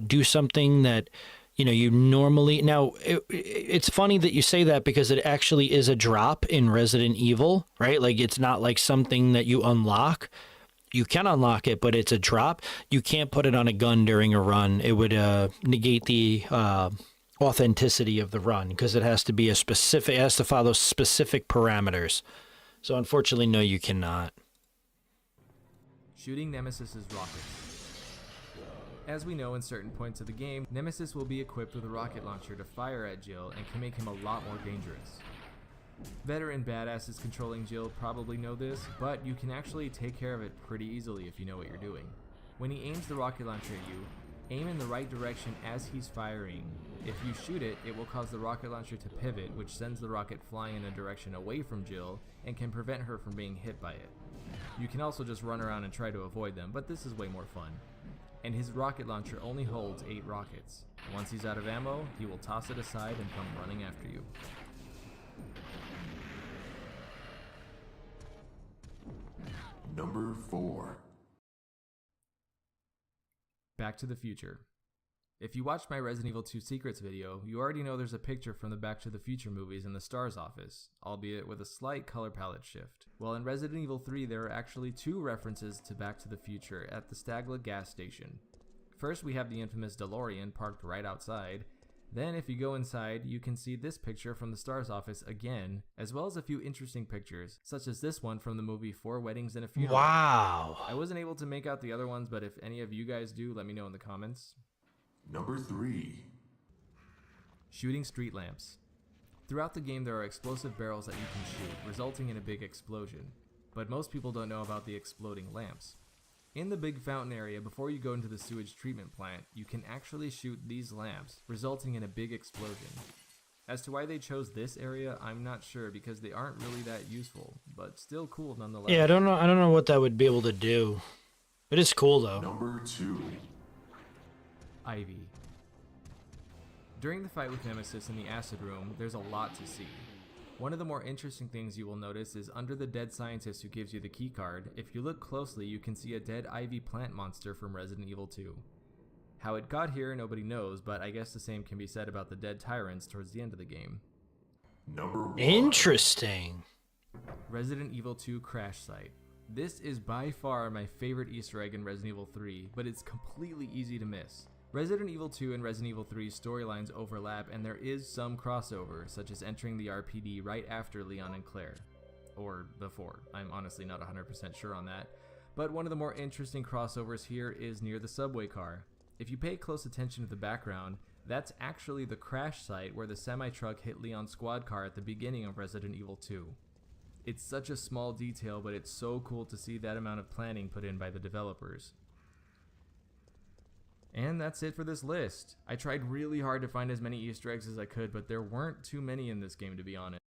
A: do something that you normally... Now, it's funny that you say that because it actually is a drop in Resident Evil, right? Like, it's not like something that you unlock. You can unlock it, but it's a drop. You can't put it on a gun during a run. It would negate the authenticity of the run because it has to be it has to follow specific parameters. So, unfortunately, no, you cannot.
H: Shooting Nemesis' rockets. As we know in certain points of the game, Nemesis will be equipped with a rocket launcher to fire at Jill and can make him a lot more dangerous. Veteran badasses controlling Jill probably know this, but you can actually take care of it pretty easily if you know what you're doing. When he aims the rocket launcher at you, aim in the right direction as he's firing. If you shoot it, it will cause the rocket launcher to pivot, which sends the rocket flying in a direction away from Jill and can prevent her from being hit by it. You can also just run around and try to avoid them, but this is way more fun. And his rocket launcher only holds 8 rockets. Once he's out of ammo, he will toss it aside and come running after you.
I: Number 4.
H: Back to the Future. If you watched my Resident Evil 2 Secrets video, you already know there's a picture from the Back to the Future movies in the STARS office, albeit with a slight color palette shift. Well, in Resident Evil 3, there are actually 2 references to Back to the Future at the Stagla gas station. First, we have the infamous DeLorean parked right outside. Then, if you go inside, you can see this picture from the STARS office again, as well as a few interesting pictures, such as this one from the movie 4 Weddings and a Funeral.
A: Wow!
H: I wasn't able to make out the other ones, but if any of you guys do, let me know in the comments.
I: Number 3.
H: Shooting street lamps. Throughout the game there are explosive barrels that you can shoot, resulting in a big explosion. But most people don't know about the exploding lamps. In the big fountain area, before you go into the sewage treatment plant, you can actually shoot these lamps, resulting in a big explosion. As to why they chose this area, I'm not sure, because they aren't really that useful, but still cool nonetheless.
A: Yeah, I don't know what that would be able to do. It is cool though.
I: Number 2.
H: Ivy. During the fight with Nemesis in the acid room, there's a lot to see. One of the more interesting things you will notice is under the dead scientist who gives you the keycard, if you look closely you can see a dead Ivy plant monster from Resident Evil 2. How it got here nobody knows, but I guess the same can be said about the dead tyrants towards the end of the game.
I: Number 1.
A: Interesting.
H: Resident Evil 2 crash site. This is by far my favorite Easter egg in Resident Evil 3, but it's completely easy to miss. Resident Evil 2 and Resident Evil 3 storylines overlap, and there is some crossover, such as entering the RPD right after Leon and Claire. Or before, I'm honestly not 100% sure on that. But one of the more interesting crossovers here is near the subway car. If you pay close attention to the background, that's actually the crash site where the semi-truck hit Leon's squad car at the beginning of Resident Evil 2. It's such a small detail, but it's so cool to see that amount of planning put in by the developers. And that's it for this list. I tried really hard to find as many Easter eggs as I could, but there weren't too many in this game, to be honest.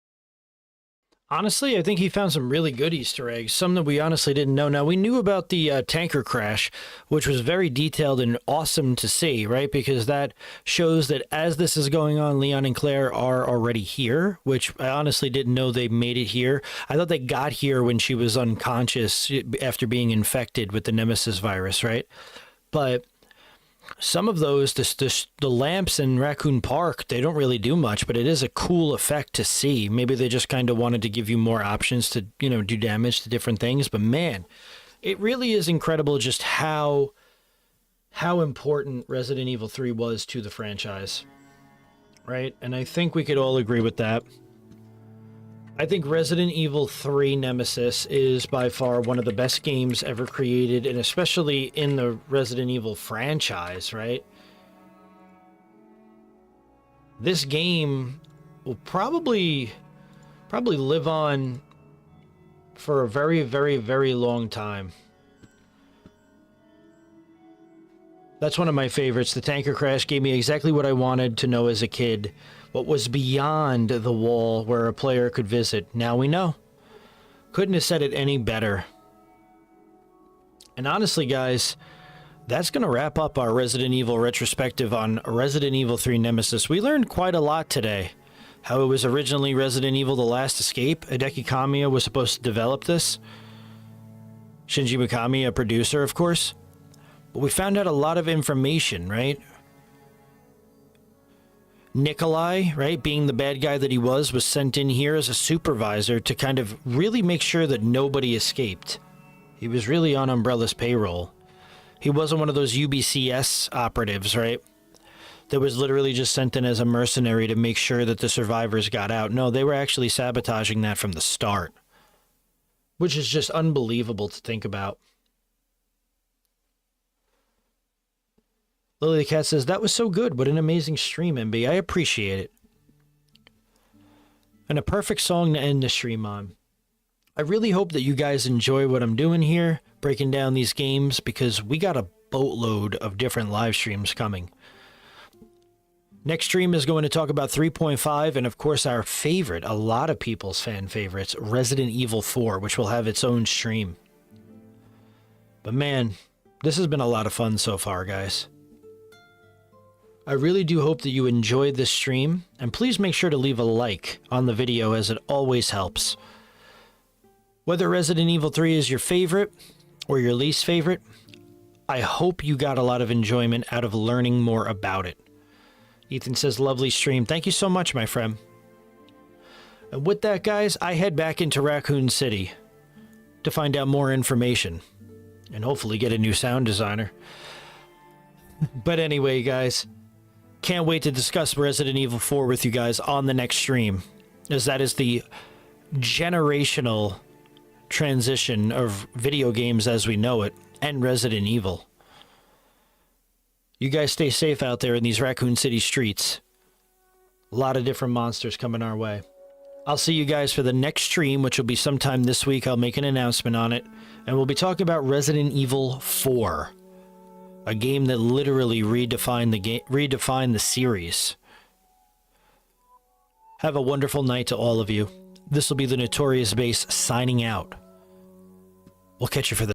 A: Honestly, I think he found some really good Easter eggs, some that we honestly didn't know. Now, we knew about the tanker crash, which was very detailed and awesome to see, right? Because that shows that as this is going on, Leon and Claire are already here, which I honestly didn't know they made it here. I thought they got here when she was unconscious after being infected with the Nemesis virus, right? But some of those, the lamps in Raccoon Park, they don't really do much, but it is a cool effect to see. Maybe they just kind of wanted to give you more options to, do damage to different things. But man, it really is incredible just how important Resident Evil 3 was to the franchise, right? And I think we could all agree with that. I think Resident Evil 3 Nemesis is by far one of the best games ever created, and especially in the Resident Evil franchise, right? This game will probably live on for a very, very, very long time. That's one of my favorites. The tanker crash gave me exactly what I wanted to know as a kid. What was beyond the wall where a player could visit. Now we know. Couldn't have said it any better. And honestly, guys, that's going to wrap up our Resident Evil retrospective on Resident Evil 3 Nemesis. We learned quite a lot today. How it was originally Resident Evil The Last Escape. Hideki Kamiya was supposed to develop this. Shinji Mikami, a producer, of course. But we found out a lot of information, right? Nikolai, right, being the bad guy that he was sent in here as a supervisor to kind of really make sure that nobody escaped. He was really on Umbrella's payroll. He wasn't one of those UBCS operatives, right? That was literally just sent in as a mercenary to make sure that the survivors got out. No, they were actually sabotaging that from the start. Which is just unbelievable to think about. Lily the Cat says, that was so good. What an amazing stream, MB. I appreciate it. And a perfect song to end the stream on. I really hope that you guys enjoy what I'm doing here, breaking down these games, because we got a boatload of different live streams coming. Next stream is going to talk about 3.5 and, of course, our favorite, a lot of people's fan favorites, Resident Evil 4, which will have its own stream. But man, this has been a lot of fun so far, guys. I really do hope that you enjoyed this stream, and please make sure to leave a like on the video as it always helps. Whether Resident Evil 3 is your favorite or your least favorite, I hope you got a lot of enjoyment out of learning more about it. Ethan says, lovely stream. Thank you so much, my friend. And with that, guys, I head back into Raccoon City to find out more information and hopefully get a new sound designer. But anyway, guys, can't wait to discuss Resident Evil 4 with you guys on the next stream, as that is the generational transition of video games as we know it, and Resident Evil. You guys stay safe out there in these Raccoon City streets. A lot of different monsters coming our way. I'll see you guys for the next stream, which will be sometime this week. I'll make an announcement on it. And we'll be talking about Resident Evil 4. A game that literally redefined the series. Have a wonderful night to all of you. This will be the Notorious Base signing out. We'll catch you for the